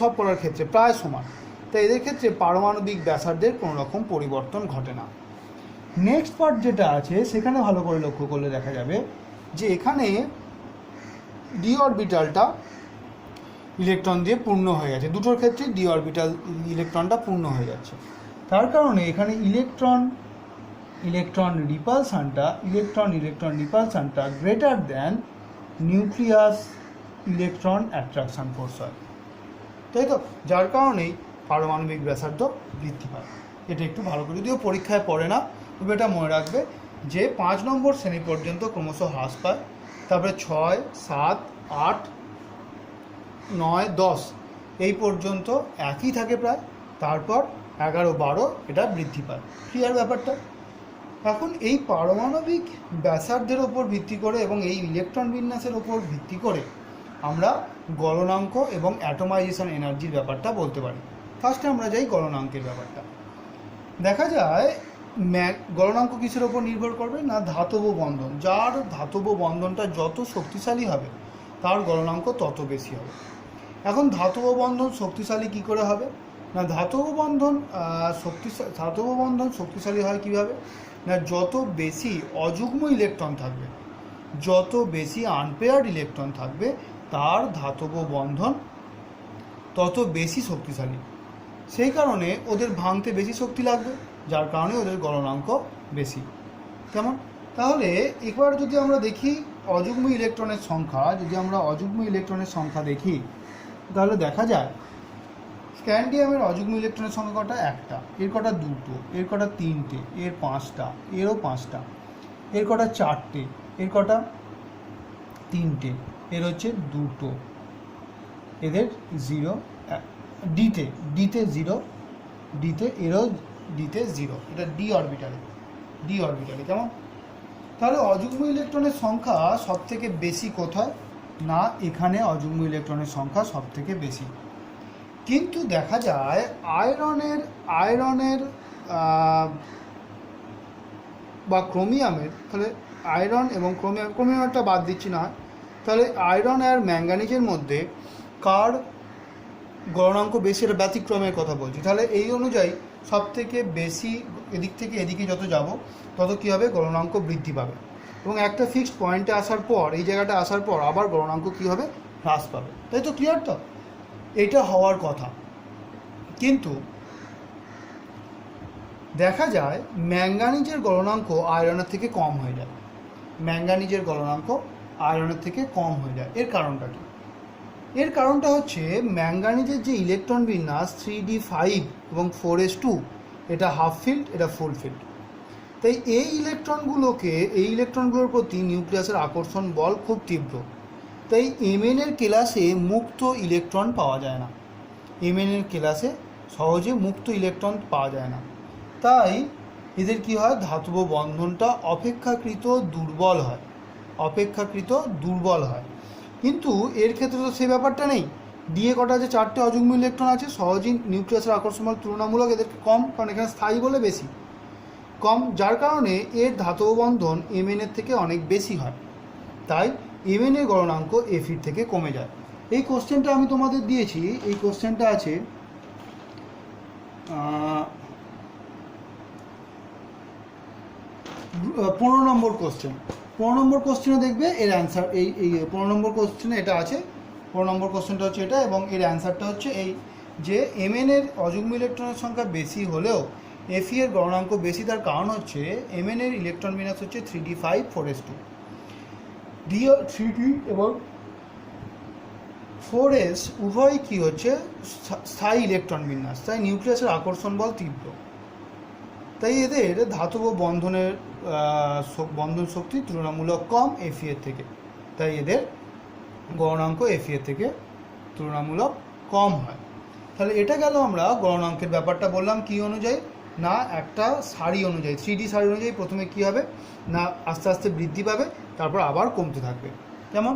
সব পড়ার ক্ষেত্রে প্রায় সমান। তাই এদের ক্ষেত্রে পারমাণবিক ব্যাসার্ধের কোনো রকম পরিবর্তন ঘটে না। নেক্সট পার্ট যেটা আছে, সেখানে ভালো করে লক্ষ্য করলে দেখা যাবে যে এখানে ডি অরবিটালটা ইলেকট্রন দিয়ে পূর্ণ হয়ে গেছে। দুটোর ক্ষেত্রে ইলেকট্রনটা পূর্ণ হয়ে যাচ্ছে। তার কারণে এখানে ইলেকট্রন ইলেকট্রন রিপালশনটা greater than nucleus electron attraction force হয়, তাই তো, যার কারণেই পারমাণবিক ব্যাসার্ধ বৃদ্ধি পায়। এটা একটু ভালো করে, যদিও পরীক্ষায় পড়ে না, তবে এটা মনে রাখবে যে 5 নম্বর শ্রেণী পর্যন্ত ক্রমশ হ্রাস পায়, তারপরে 6, 7, 8, 9, 10 এই পর্যন্ত একই থাকে প্রায়, তারপর 11, 12 এটা বৃদ্ধি পায়। ক্লিয়ার ব্যাপারটা? এখন এই পারমাণবিক ব্যাসার্ধের ওপর ভিত্তি করে এবং এই ইলেকট্রন বিন্যাসের ওপর ভিত্তি করে আমরা গলনাঙ্ক এবং অ্যাটমাইজেশন এনার্জির ব্যাপারটা বলতে পারি। ফার্স্টে আমরা যাই গলনাঙ্কের ব্যাপারটা। দেখা যায় গলনাঙ্ক কিসের ওপর নির্ভর করবে না, ধাতব বন্ধন। যার ধাতব বন্ধনটা যত শক্তিশালী হবে তার গলনাঙ্ক তত বেশি হবে। এখন ধাতব বন্ধন শক্তিশালী কি করে হবে না, ধাতব বন্ধন শক্তিশালী হয় কীভাবে না, যত বেশি অযুগ্ম ইলেকট্রন থাকবে, যত বেশি আনপেয়ার্ড ইলেকট্রন থাকবে, তার ধাতব বন্ধন তত বেশি শক্তিশালী। সেই কারণে ওদের ভাঙতে বেশি শক্তি লাগবে, যার কারণে ওদের গলনাঙ্ক বেশি। কেমন? তাহলে একবার যদি আমরা দেখি অযুগ্ম ইলেকট্রনের সংখ্যা, দেখি, তাহলে দেখা যায় স্ক্যান্ডিয়ামের অযুগ্ম ইলেকট্রনের সংখ্যা কটা? একটা। এর কটা? দুটো। এর কটা? তিনটে। এর 5টা। এরও 5টা। এর কটা? 4টে। এর কটা? 3টে। এর হচ্ছে 2টো। এদের 0, ডিতে 0, ডিতে এরও ডিতে 0। এটা ডি অরবিটালে। কেমন? তাহলে অযুগ্ম ইলেকট্রনের সংখ্যা সব থেকে বেশি কোথায় না, এখানে অযুগ্ম ইলেকট্রনের সংখ্যা সব থেকে বেশি। কিন্তু দেখা যায় আয়রনের বা ক্রোমিয়ামের, তাহলে আয়রন এবং ক্রোমিয়ামটা বাদ দিচ্ছি না, তাহলে আয়রন আর ম্যাঙ্গানিজের মধ্যে কার গলনাঙ্ক বেশি, এটা ব্যতিক্রমের কথা বলছি। তাহলে এই অনুযায়ী সব থেকে বেশি এদিক থেকে এদিকে যত যাব তত কী হবে, গলনাঙ্ক বৃদ্ধি পাবে, এবং একটা ফিক্সড পয়েন্টে আসার পর, এই জায়গাটা আসার পর আবার গলনাঙ্ক কী হবে, হ্রাস পাবে। তাই তো? ক্লিয়ার তো? এটা হওয়ার কথা। কিন্তু দেখা যায় ম্যাঙ্গানিজের গলনাঙ্ক আয়রনের থেকে কম হয়ে যায়। এর কারণটা কি? এর কারণটা হচ্ছে ম্যাঙ্গানিজের যে ইলেকট্রন বিন্যাস 3d5 এবং 4s2, এটা হাফ ফিল্ড, এটা ফুল ফিল্ড। তাই এই ইলেকট্রনগুলোর প্রতি নিউক্লিয়াসের আকর্ষণ বল খুব তীব্র। তাই Mn এর ক্লাসে মুক্ত ইলেকট্রন পাওয়া যায় না। সহজে মুক্ত ইলেকট্রন পাওয়া যায় না। তাই এদের কি হয়, ধাতব বন্ধনটা অপেক্ষাকৃত দুর্বল হয়। কিন্তু এর ক্ষেত্রে তো সেই ব্যাপারটা নেই। ডিএ কটা আছে? 4টে অযুগ্ম ইলেকট্রন আছে, সহজেই নিউক্লিয়াসের আকর্ষণ বল তুলনামূলক এদেরকে কম, কারণ এখানে স্থায়ী বলে বেশি কম, যার কারণে এর ধাতব বন্ধন Mn এর থেকে অনেক বেশি হয়। তাই Mn এর গলনাঙ্ক Fe থেকে কমে যায়। এই কোশ্চেনটা আমি তোমাদের দিয়েছি, এই কোশ্চেনটা আছে 15 নম্বর কোশ্চেন। 15 নম্বর কোশ্চেনে দেখবে এর অ্যান্সার, এই 15 নম্বর কোশ্চেনে এটা আছে। 15 নম্বর কোশ্চেনটা হচ্ছে এটা, এবং এর অ্যান্সারটা হচ্ছে এই যে Mn এর অযুগ্ম ইলেকট্রনের সংখ্যা বেশি হলেও Fe এর গলনাঙ্ক বেশি। তার কারণ হচ্ছে Mn এর ইলেকট্রন বিন্যাস হচ্ছে 3d5 4s2। d 3d এবং 4s উভয়ই কী হচ্ছে, স্থায়ী ইলেকট্রন বিন্যাস, তাই নিউক্লিয়াসের আকর্ষণ বল তীব্র। তাই এদের ধাতব বন্ধন শক্তি তুলনামূলক কম Fe এর থেকে, তাই এদের গলনাঙ্ক Fe এর থেকে তুলনামূলক কম হয়। তাহলে এটা গেল, আমরা গলনাঙ্কের ব্যাপারটা বললাম কি অনুযায়ী না, একটা সারি অনুযায়ী, 3D সারি অনুযায়ী প্রথমে কি হবে না, আস্তে আস্তে বৃদ্ধি পাবে, তারপর আবার কমতে থাকবে। যেমন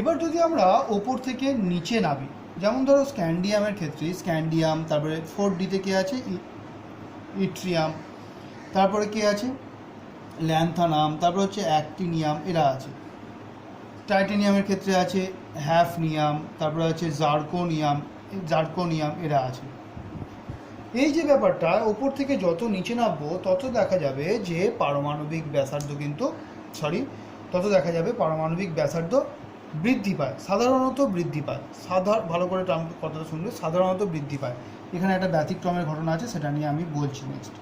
এবার যদি আমরা ওপর থেকে নিচে নামি, যেমন ধরো স্ক্যান্ডিয়ামের ক্ষেত্রে স্ক্যান্ডিয়াম, তারপরে 4Dতে কে আছে, ইট্রিয়াম, তারপরে কে আছে, ল্যান্থানাম, তারপর হচ্ছে অ্যাক্টিনিয়াম, এরা আছে। টাইটেনিয়ামের ক্ষেত্রে আছে হ্যাফনিয়াম, তারপরে আছে জার্কোনিয়াম, এরা আছে। এই যে ব্যাপারটা, ওপর থেকে যত নিচে নামবো তত দেখা যাবে যে পারমাণবিক ব্যাসার্ধ বৃদ্ধি পায়, সাধারণত বৃদ্ধি পায়। ভালো করে কথাটা শুনবে, সাধারণত বৃদ্ধি পায়। এখানে একটা ব্যতিক্রমের ঘটনা আছে, সেটা নিয়ে আমি বলছি নেক্সট।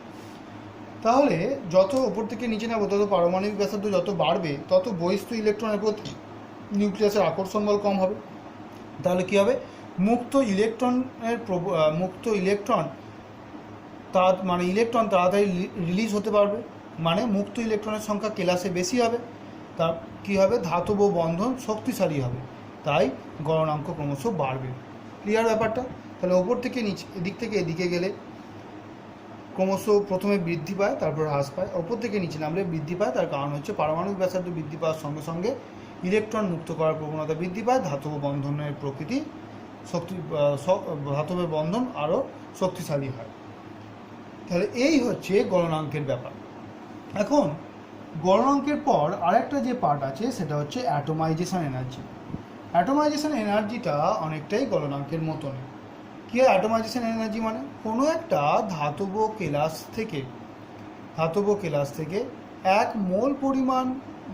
তাহলে যত ওপর থেকে নিচে নেবো তত পারমাণবিক ব্যাসার্ধ যত বাড়বে তত বহিস্থ ইলেকট্রনের প্রতি নিউক্লিয়াসের আকর্ষণ বল কম হবে। তাহলে কী হবে, মুক্ত ইলেকট্রন মানে ইলেকট্রন তাড়াতাড়ি রিলিজ হতে পারবে, মানে মুক্ত ইলেকট্রনের সংখ্যা ক্লাসে বেশি হবে, তা কী হবে, ধাতব বন্ধন শক্তিশালী হবে, তাই গলনাঙ্ক ক্রমশ বাড়বে। ক্লিয়ার ব্যাপারটা? তাহলে ওপর থেকে নিচে এদিক থেকে এদিকে গেলে ক্রমশ প্রথমে বৃদ্ধি পায় তারপর হ্রাস পায়, ওপর থেকে নিচে নামলে বৃদ্ধি পায়। তার কারণ হচ্ছে পারমাণবিক ব্যাসার্ধ বৃদ্ধি পাওয়ার সঙ্গে সঙ্গে ইলেকট্রন মুক্ত করার প্রবণতা বৃদ্ধি পায়, ধাতব বন্ধনের প্রকৃতি ধাতবের বন্ধন আরও শক্তিশালী হয়। তাহলে এই হচ্ছে গলনাঙ্কের ব্যাপার। এখন গলনাঙ্কের পর আরেকটা যে পার্ট আছে সেটা হচ্ছে অ্যাটোমাইজেশন এনার্জি। অ্যাটোমাইজেশন এনার্জিটা অনেকটাই গলনাঙ্কের মতন। কী হয় অ্যাটোমাইজেশন এনার্জি মানে, কোনো একটা ধাতব কেলাস থেকে 1 মোল পরিমাণ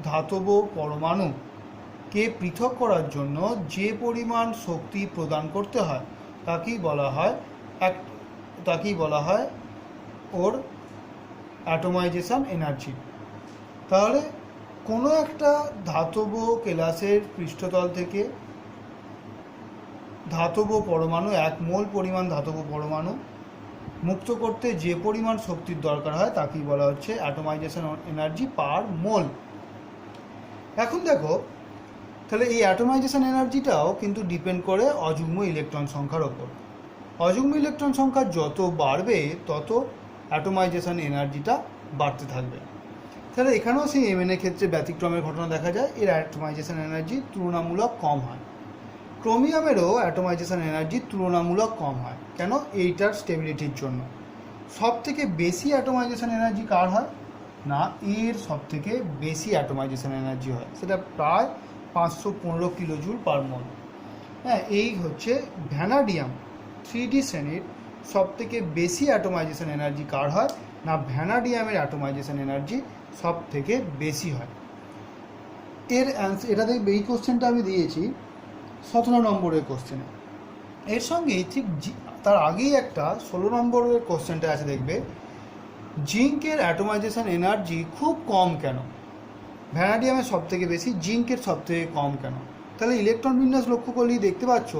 ধাতব পরমাণুকে পৃথক করার জন্য যে পরিমাণ শক্তি প্রদান করতে হয় তাকেই বলা হয় ওর অ্যাটোমাইজেশন এনার্জি। তাহলে কোনো একটা ধাতব কেলাসের পৃষ্ঠতল থেকে ধাতব পরমাণু 1 মোল পরিমাণ ধাতব পরমাণু মুক্ত করতে যে পরিমাণ শক্তির দরকার হয় তাকেই বলা হচ্ছে অ্যাটোমাইজেশন এনার্জি পার মোল। এখন দেখো, তাহলে এই অ্যাটোমাইজেশন এনার্জিটাও কিন্তু ডিপেন্ড করে অযুগ্ম ইলেকট্রন সংখ্যার ওপর। অযুগ্ম ইলেকট্রন সংখ্যা যত বাড়বে তত অ্যাটোমাইজেশন এনার্জিটা বাড়তে থাকবে। তাহলে এখানেও সেই এমএন এর ক্ষেত্রে ব্যতিক্রমের ঘটনা দেখা যায়, এর অ্যাটোমাইজেশন এনার্জি তুলনামূলক কম হয়। ক্রোমিয়ামেরও অ্যাটোমাইজেশন এনার্জি তুলনামূলক কম হয়। কেন? এইটার স্টেবিলিটির জন্য। সব থেকে বেশি অ্যাটোমাইজেশন এনার্জি কার হয় না, এর সব থেকে বেশি অ্যাটোমাইজেশন এনার্জি হয়, সেটা প্রায় 515 কিলোজুল পার মোল। হ্যাঁ, এই হচ্ছে ভ্যানাডিয়াম 3D শ্রেণীর সব থেকে বেশি অ্যাটোমাইজেশন এনার্জি কার হয় না, ভ্যানাডিয়ামের অ্যাটোমাইজেশন এনার্জি সব থেকে বেশি হয়। এটা দেখবে এই কোশ্চেনটা আমি দিয়েছি 17 নম্বরের কোশ্চেনে। এর সঙ্গেই ঠিক তার আগেই একটা 16 নম্বরের কোশ্চেনটা আছে, দেখবে জিঙ্কের অ্যাটোমাইজেশন এনার্জি খুব কম কেন, ভ্যানাডিয়ামের সব থেকে বেশি, জিঙ্কের সব থেকে কম কেন। তাহলে ইলেকট্রন বিন্যাস লক্ষ্য করলেই দেখতে পাচ্ছ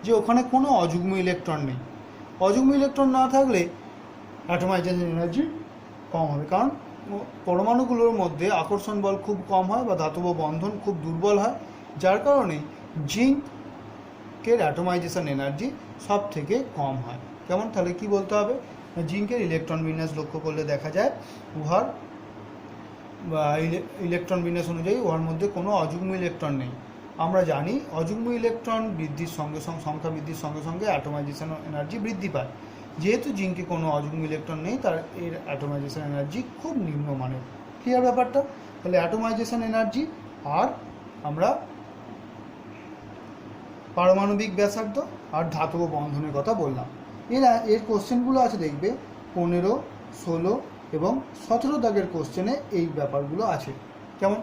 যে ওখানে কোনো অযুগ্ম ইলেকট্রন নেই। অযুগ্ম ইলেকট্রন না থাকলে অ্যাটোমাইজেশন এনার্জি কম হবে, কারণ পরমাণুগুলোর মধ্যে আকর্ষণ বল খুব কম হয় বা ধাতব বন্ধন খুব দুর্বল হয়, যার কারণে জিঙ্কের অ্যাটোমাইজেশন এনার্জি সব থেকে কম হয়। কেমন? তাহলে কি বলতে হবে, জিঙ্কের ইলেকট্রন বিন্যাস লক্ষ্য করলে দেখা যায় উহার ইলেকট্রন বিন্যাস অনুযায়ী উহার মধ্যে কোনো অযুগ্ম ইলেকট্রন নেই। আমরা জানি অযুগ্ম ইলেকট্রন বৃদ্ধির সঙ্গে সংখ্যা বৃদ্ধির সঙ্গে সঙ্গে অ্যাটোমাইজেশন এনার্জি বৃদ্ধি পায়। যেহেতু জিঙ্কে কোনো অযুগ্ম ইলেকট্রন নেই, তার এর অ্যাটোমাইজেশন এনার্জি খুব নিম্নমানের। ক্লিয়ার ব্যাপারটা? তাহলে অ্যাটোমাইজেশন এনার্জি আর আমরা পারমাণবিক ব্যাসার্ধ আর ধাতব বন্ধনের কথা বললাম। এর কোশ্চেনগুলো আছে দেখবে 15, 16 এবং 17 দাগের কোশ্চেনে এই ব্যাপারগুলো আছে। কেমন?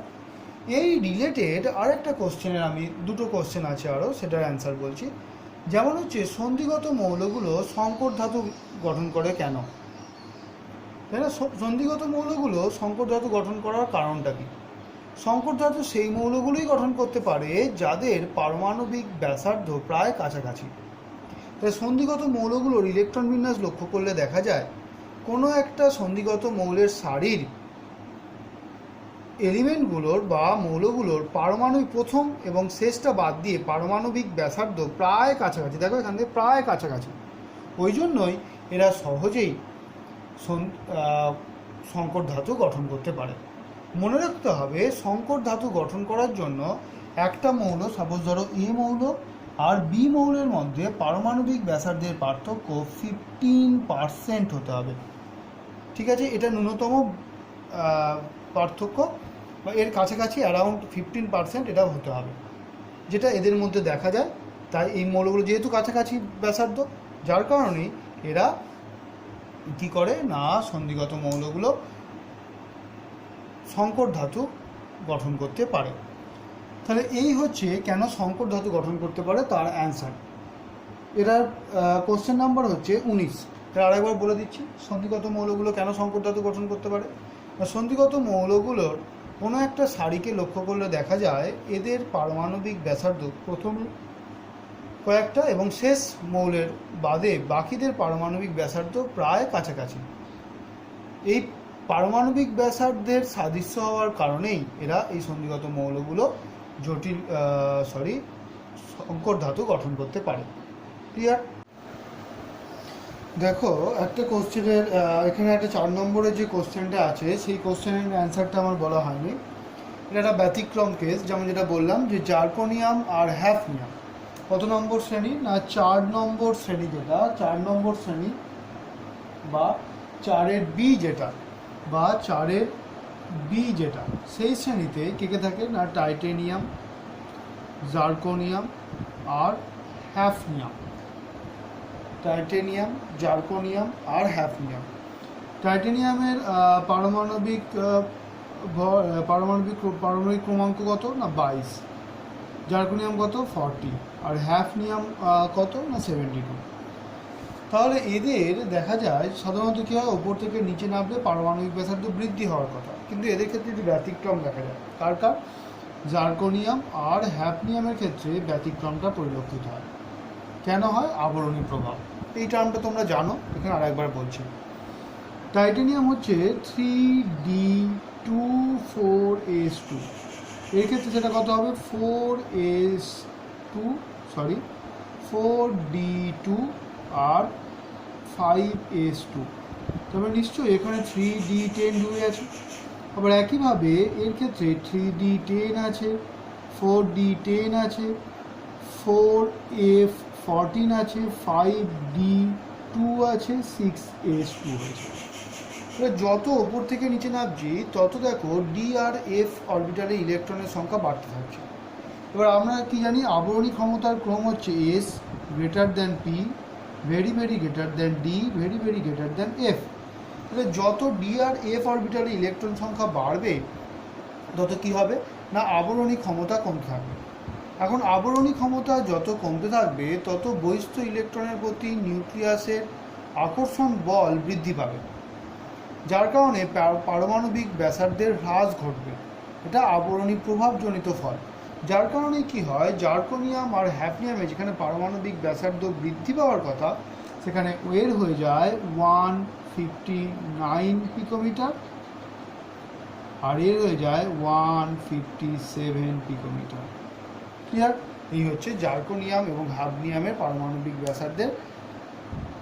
এই রিলেটেড আরেকটা কোশ্চেনের আমি দুটো কোশ্চেন আছে আরও, সেটার অ্যান্সার বলছি। যেমন হচ্ছে সন্ধিগত মৌলগুলো সংকর ধাতু গঠন করে কেন, তাই না? সন্ধিগত মৌলগুলো সংকর ধাতু গঠন করার কারণটা কি? সংকর ধাতু সেই মৌলগুলোই গঠন করতে পারে যাদের পারমাণবিক ব্যাসার্ধ প্রায় কাছাকাছি। তাই সন্ধিগত মৌলগুলোর ইলেকট্রন বিন্যাস লক্ষ্য করলে দেখা যায় কোনো একটা সন্ধিগত মৌলের সারির এলিমেন্টগুলোর বা মৌলগুলোর পারমাণবিক প্রথম এবং শেষটা বাদ দিয়ে পারমাণবিক ব্যাসার্ধ প্রায় কাছাকাছি। দেখো এখান থেকে প্রায় কাছাকাছি, ওই জন্যই এরা সহজেই সংকর ধাতু গঠন করতে পারে। মনে রাখতে হবে সংকর ধাতু গঠন করার জন্য একটা মৌল, সাপোজ ধরো এ মৌল আর বি মৌলের মধ্যে পারমাণবিক ব্যাসার্ধের পার্থক্য 15% হতে হবে। ঠিক আছে, এটা ন্যূনতম পার্থক্য বা এর কাছাকাছি অ্যারাউন্ড 15% এটা হতে হবে, যেটা এদের মধ্যে দেখা যায়। তাই এই মৌলগুলো যেহেতু কাছাকাছি ব্যাসার্ধ, যার কারণেই এরা কী করে না, সন্ধিগত মৌলগুলো সংকর ধাতু গঠন করতে পারে। তাহলে এই হচ্ছে কেন সংকর ধাতু গঠন করতে পারে তার অ্যান্সার। এটার কোশ্চেন নাম্বার হচ্ছে 19। তাহলে আরেকবার বলে দিচ্ছি সন্ধিগত মৌলগুলো কেন সংকর ধাতু গঠন করতে পারে। সন্ধিগত মৌলগুলোর কোনো একটা সারিকে লক্ষ্য করলে দেখা যায় এদের পারমাণবিক ব্যাসার্ধ প্রথম কয়েকটা এবং শেষ মৌলের বাদে বাকিদের পারমাণবিক ব্যাসার্ধ প্রায় কাছাকাছি। এই পারমাণবিক ব্যাসার্ধের সাদৃশ্য হওয়ার কারণেই এরা এই সন্ধিগত মৌলগুলো সংকর ধাতু গঠন করতে পারে। ক্লিয়ার? দেখো একটা কোশ্চেনের এখানে একটা 4 নম্বরের যে কোশ্চেনটা আছে সেই কোশ্চেনের অ্যান্সারটা আমার বলা হয়নি। এটা একটা ব্যতিক্রম কেস, যেমন যেটা বললাম যে জার্কোনিয়াম আর হ্যাফনিয়াম কত নম্বর শ্রেণী না 4 নম্বর শ্রেণী, যেটা 4 নম্বর শ্রেণী বা 4-এর বি যেটা বা 4-এর বি যেটা সেই শ্রেণীতে কে কে থাকে না টাইটেনিয়াম, জার্কোনিয়াম আর হ্যাফনিয়াম। টাইটেনিয়াম, জার্কোনিয়াম আর হ্যাফনিয়াম। টাইটেনিয়ামের পারমাণবিক ক্রমাঙ্ক কত না 22, জার্কোনিয়াম কত 40 আর হ্যাফনিয়াম কত না 72। তাহলে এদের দেখা যায় সাধারণত কী হয়, ওপর থেকে নিচে নামলে পারমাণবিক ব্যাসার্ধ বৃদ্ধি হওয়ার কথা, কিন্তু এদের ক্ষেত্রে একটি ব্যতিক্রম দেখা যায়। কার? জার্কোনিয়াম আর হ্যাফনিয়ামের ক্ষেত্রে ব্যতিক্রমটা পরিলক্ষিত হয়। কেন হয়? আবরণী প্রভাব। এই টার্মটা তোমরা জানো, এখানে আরেকবার বলছি। টাইটেনিয়াম হচ্ছে 3D24S2, এর ক্ষেত্রে সেটা কত হবে 4D2 আর 5S2। তবে নিশ্চয়ই এখানে 3D10 ঢুকে আছে। আবার একইভাবে এর ক্ষেত্রে 3D10 আছে, 4D10 আছে, 4F14 আছে, 5D2 আছে, 6S2 আছে। যত ওপর থেকে নিচে নামছি তত দেখো ডি আর এফ অরবিটালে ইলেকট্রনের সংখ্যা বাড়তে থাকছে। এবার আমরা কি জানি, আবরণী ক্ষমতার ক্রম হচ্ছে S greater than P, very very greater than D, very very greater than F. তাহলে যত ডি আর এফ অরবিটালে ইলেকট্রন সংখ্যা বাড়বে তত কি হবে না আবরণী ক্ষমতা কমতে থাকবে। এখন আবরণী ক্ষমতা যত কমতে থাকবে তত বহিস্থ ইলেকট্রনের প্রতি নিউক্লিয়াসের আকর্ষণ বল বৃদ্ধি পাবে, যার কারণে পারমাণবিক ব্যাসার্ধের হ্রাস ঘটবে। এটা আবরণী প্রভাবজনিত ফল। যার কারণে কি হয়, জার্কোনিয়াম আর হ্যাফনিয়ামে যেখানে পারমাণবিক ব্যাসার্ধ বৃদ্ধি পাওয়ার কথা সেখানে ওয়ের হয়ে যায় 159 পিকোমিটার আর এর হয়ে যায় 157 পিকোমিটার। ক্লিয়ার? এই হচ্ছে জার্কোনিয়াম এবং হ্যাফনিয়ামের পারমাণবিক ব্যাসার্ধের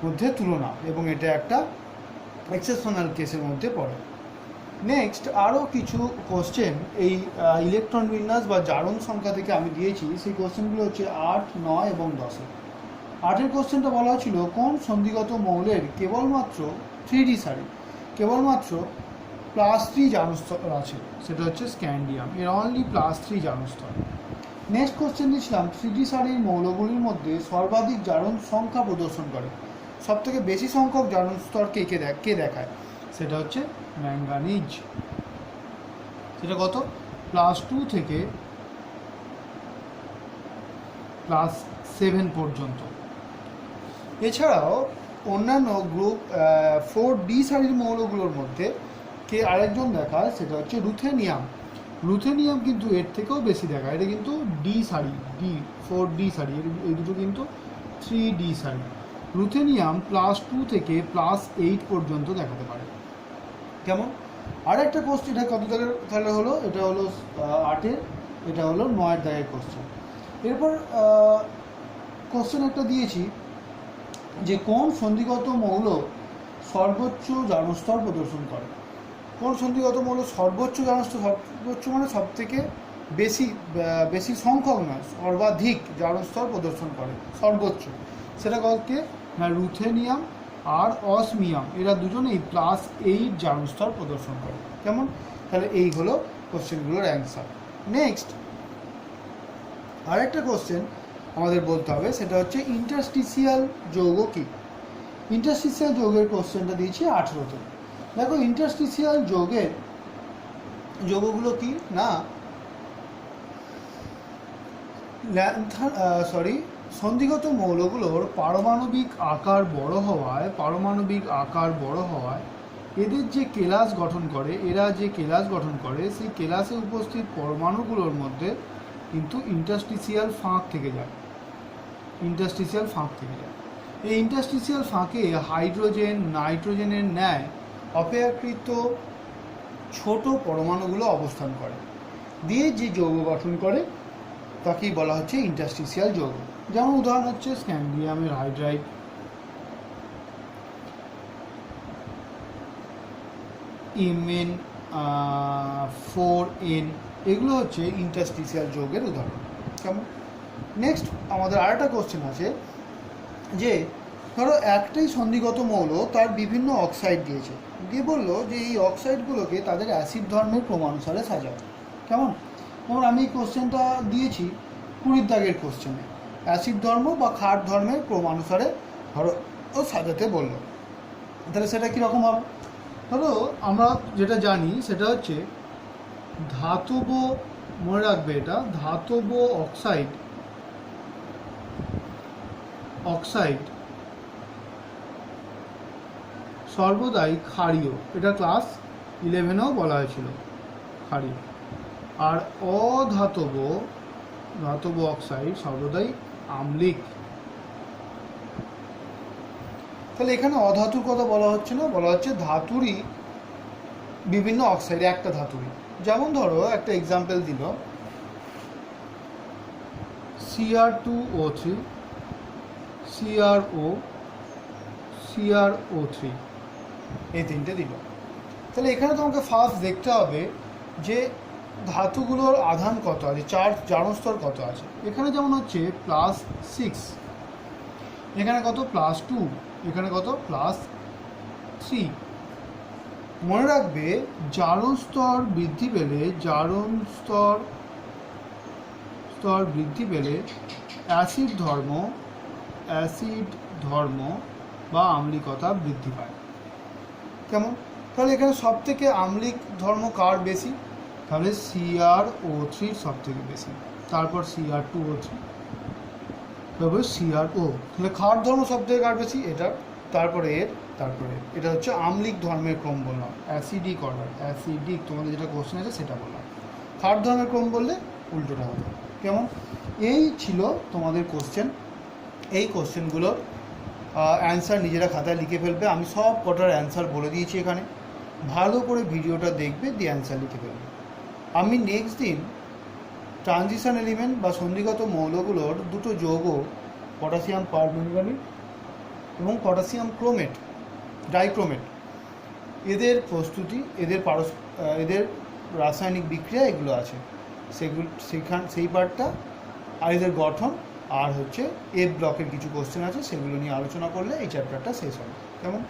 মধ্যে তুলনা, এবং এটা একটা এক্সেপশনাল কেসের মধ্যে পড়ে। নেক্সট আরও কিছু কোশ্চেন এই ইলেকট্রন বিন্যাস বা জারণ সংখ্যা থেকে আমি দিয়েছি। সেই কোশ্চেনগুলো হচ্ছে 8, 9 এবং 10। 8-এর কোশ্চেনটা বলা হয়েছিল কোন সন্ধিগত মৌলের কেবলমাত্র 3D সারি কেবলমাত্র +3 জারণস্তর আছে, সেটা হচ্ছে স্ক্যান্ডিয়াম, এর অনলি +3 জারণস্তর। নেক্সট কোশ্চেন দিয়েছিলাম 3D সারির মৌলগুলির মধ্যে সর্বাধিক জারণ সংখ্যা প্রদর্শন করে, সবথেকে বেশি সংখ্যক জারণ স্তর কে দেখায়, সেটা হচ্ছে ম্যাঙ্গানিজ। সেটা কত +2 থেকে +7 পর্যন্ত। এছাড়াও অন্যান্য গ্রুপ 4D সারির মৌলগুলোর মধ্যে কে আরেকজন দেখায়, সেটা হচ্ছে রুথেনিয়াম। রুথেনিয়াম কিন্তু এর থেকেও বেশি দেখায়, এটা কিন্তু ডি সারি, 4D সারি, এই দুটো কিন্তু 3D সারি। রুথেনিয়াম +2 থেকে +8 পর্যন্ত দেখাতে পারে। কেমন? আর একটা কোশ্চেন, এটা কত দাগের তাহলে হলো, এটা হলো 8-এর, এটা হলো 9-এর দাগের কোশ্চেন। এরপর কোশ্চেন একটা দিয়েছি যে কোন সন্ধিগত মৌল সর্বোচ্চ জারণস্তর প্রদর্শন করে। কোন সন্ধিগত মৌল সর্বোচ্চ জারণস্তর, সর্বোচ্চ মানে সব থেকে বেশি সংখ্যক নয়, সর্বাধিক জারণস্তর প্রদর্শন করে সর্বোচ্চ, সেটা কাউকে না রুথেনিয়াম আর অসমিয়াম, এরা দুজনেই +8 জারণস্তর প্রদর্শন করে। কেমন? তাহলে এই হলো কোশ্চেনগুলোর অ্যান্সার। নেক্সট আরেকটা কোশ্চেন আমাদের বলতে হবে, সেটা হচ্ছে ইন্টারস্টিসিয়াল যৌগ কি। ইন্টারস্টিসিয়াল যৌগের কোশ্চেনটা দিয়েছি 18-তে। দেখো ইন্টারস্টিসিয়াল যৌগগুলো কি না সন্ধিগত মৌলগুলোর পারমাণবিক আকার বড় হওয়ায় এদের যে কেলাস গঠন করে সেই কেলাসে উপস্থিত পরমাণুগুলোর মধ্যে কিন্তু ইন্টারস্টিসিয়াল ফাঁক থেকে যায়। এই ইন্টারস্টিসিয়াল ফাঁকে হাইড্রোজেন, নাইট্রোজেনের ন্যায় অপেক্ষাকৃত ছোট পরমাণুগুলো অবস্থান করে, দিয়ে যে যৌগ গঠন করে তাকেই বলা হচ্ছে ইন্টারস্টিসিয়াল যৌগ। যেমন উদাহরণ হচ্ছে স্ক্যান্ডিয়ামের হাইড্রাইড, Mn4n, এগুলো হচ্ছে ইন্টারস্টিসিয়াল যৌগের উদাহরণ। কেমন? নেক্সট আমাদের আরেকটা কোশ্চেন আছে যে ধরো একটাই সন্ধিগত মৌল তার বিভিন্ন অক্সাইড দিয়েছে, দিয়ে বললো যে এই অক্সাইডগুলোকে তাদের অ্যাসিড ধর্মের ক্রমানুসারে সাজাও। কেমন? যেমন আমি এই কোশ্চেনটা দিয়েছি 20 দাগের কোশ্চেনে, অ্যাসিড ধর্ম বা ক্ষার ধর্মের ক্রমানুসারে ধরো সাজাতে বললো। তাহলে সেটা কীরকম হবে? ধরো আমরা যেটা জানি সেটা হচ্ছে ধাতব, মনে রাখবে এটা, ধাতব অক্সাইড সর্বদাই ক্ষারীয়, এটা ক্লাস 11এও বলা হয়েছিল ক্ষারীয়। আর অধাতব অক্সাইড সর্বদাই আম্লিক। তাহলে এখানে অধাতুর কথা বলা হচ্ছে না, বলা হচ্ছে ধাতুরই বিভিন্ন অক্সাইড, একটা ধাতুরই। যেমন ধরো একটা এক্সাম্পল দিল Cr2O3, CrO, CrO3, এই তিনটে দিল। তাহলে এখানে তোমাকে ফার্স্ট দেখতে হবে যে ধাতুগুলোর আধান কত আছে, চার্জ জারণ কত আছে। এখানে যেমন হচ্ছে +6, এখানে কত +2, এখানে কত +3। মনে রাখবে জারণ স্তর বৃদ্ধি পেলে অ্যাসিড ধর্ম বা আম্লিকতা বৃদ্ধি পায়। কেমন? তাহলে এখানে সব থেকে আম্লিক ধর্ম কার বেশি? তাহলে CrO3 সব থেকে বেশি, তারপর Cr2O3, তারপরে CrO। তাহলে ক্ষার ধর্ম সব থেকে কার বেশি? এটা, তারপরে এটা হচ্ছে আম্লিক ধর্মের ক্রম বললাম, অ্যাসিডিক অর্ডার, অ্যাসিডিক তোমাদের যেটা কোশ্চেন আছে সেটা বললাম। ক্ষার ধর্মের ক্রম বললে উল্টোটা হবে। কেমন? এই ছিল তোমাদের কোশ্চেন। এই কোশ্চেনগুলোর অ্যান্সার নিজেরা খাতায় লিখে ফেলবে। আমি সব কটার অ্যান্সার বলে দিয়েছি এখানে, ভালো করে ভিডিওটা দেখবে, দিয়ে অ্যান্সার লিখে ফেলবে। আমি নেক্সট দিন ট্রানজিশন এলিমেন্ট বা সন্ধিগত মৌলগুলোর দুটো যৌগ, পটাশিয়াম পারম্যাঙ্গানেট এবং পটাশিয়াম ডাইক্রোমেট, এদের প্রস্তুতি, এদের রাসায়নিক বিক্রিয়া এগুলো আছে সেই পার্টটা, আর এদের গঠন, আর হচ্ছে F ব্লকের কিছু কোশ্চেন আছে সেগুলো নিয়ে আলোচনা করলে এই চ্যাপ্টারটা শেষ হবে। কেমন?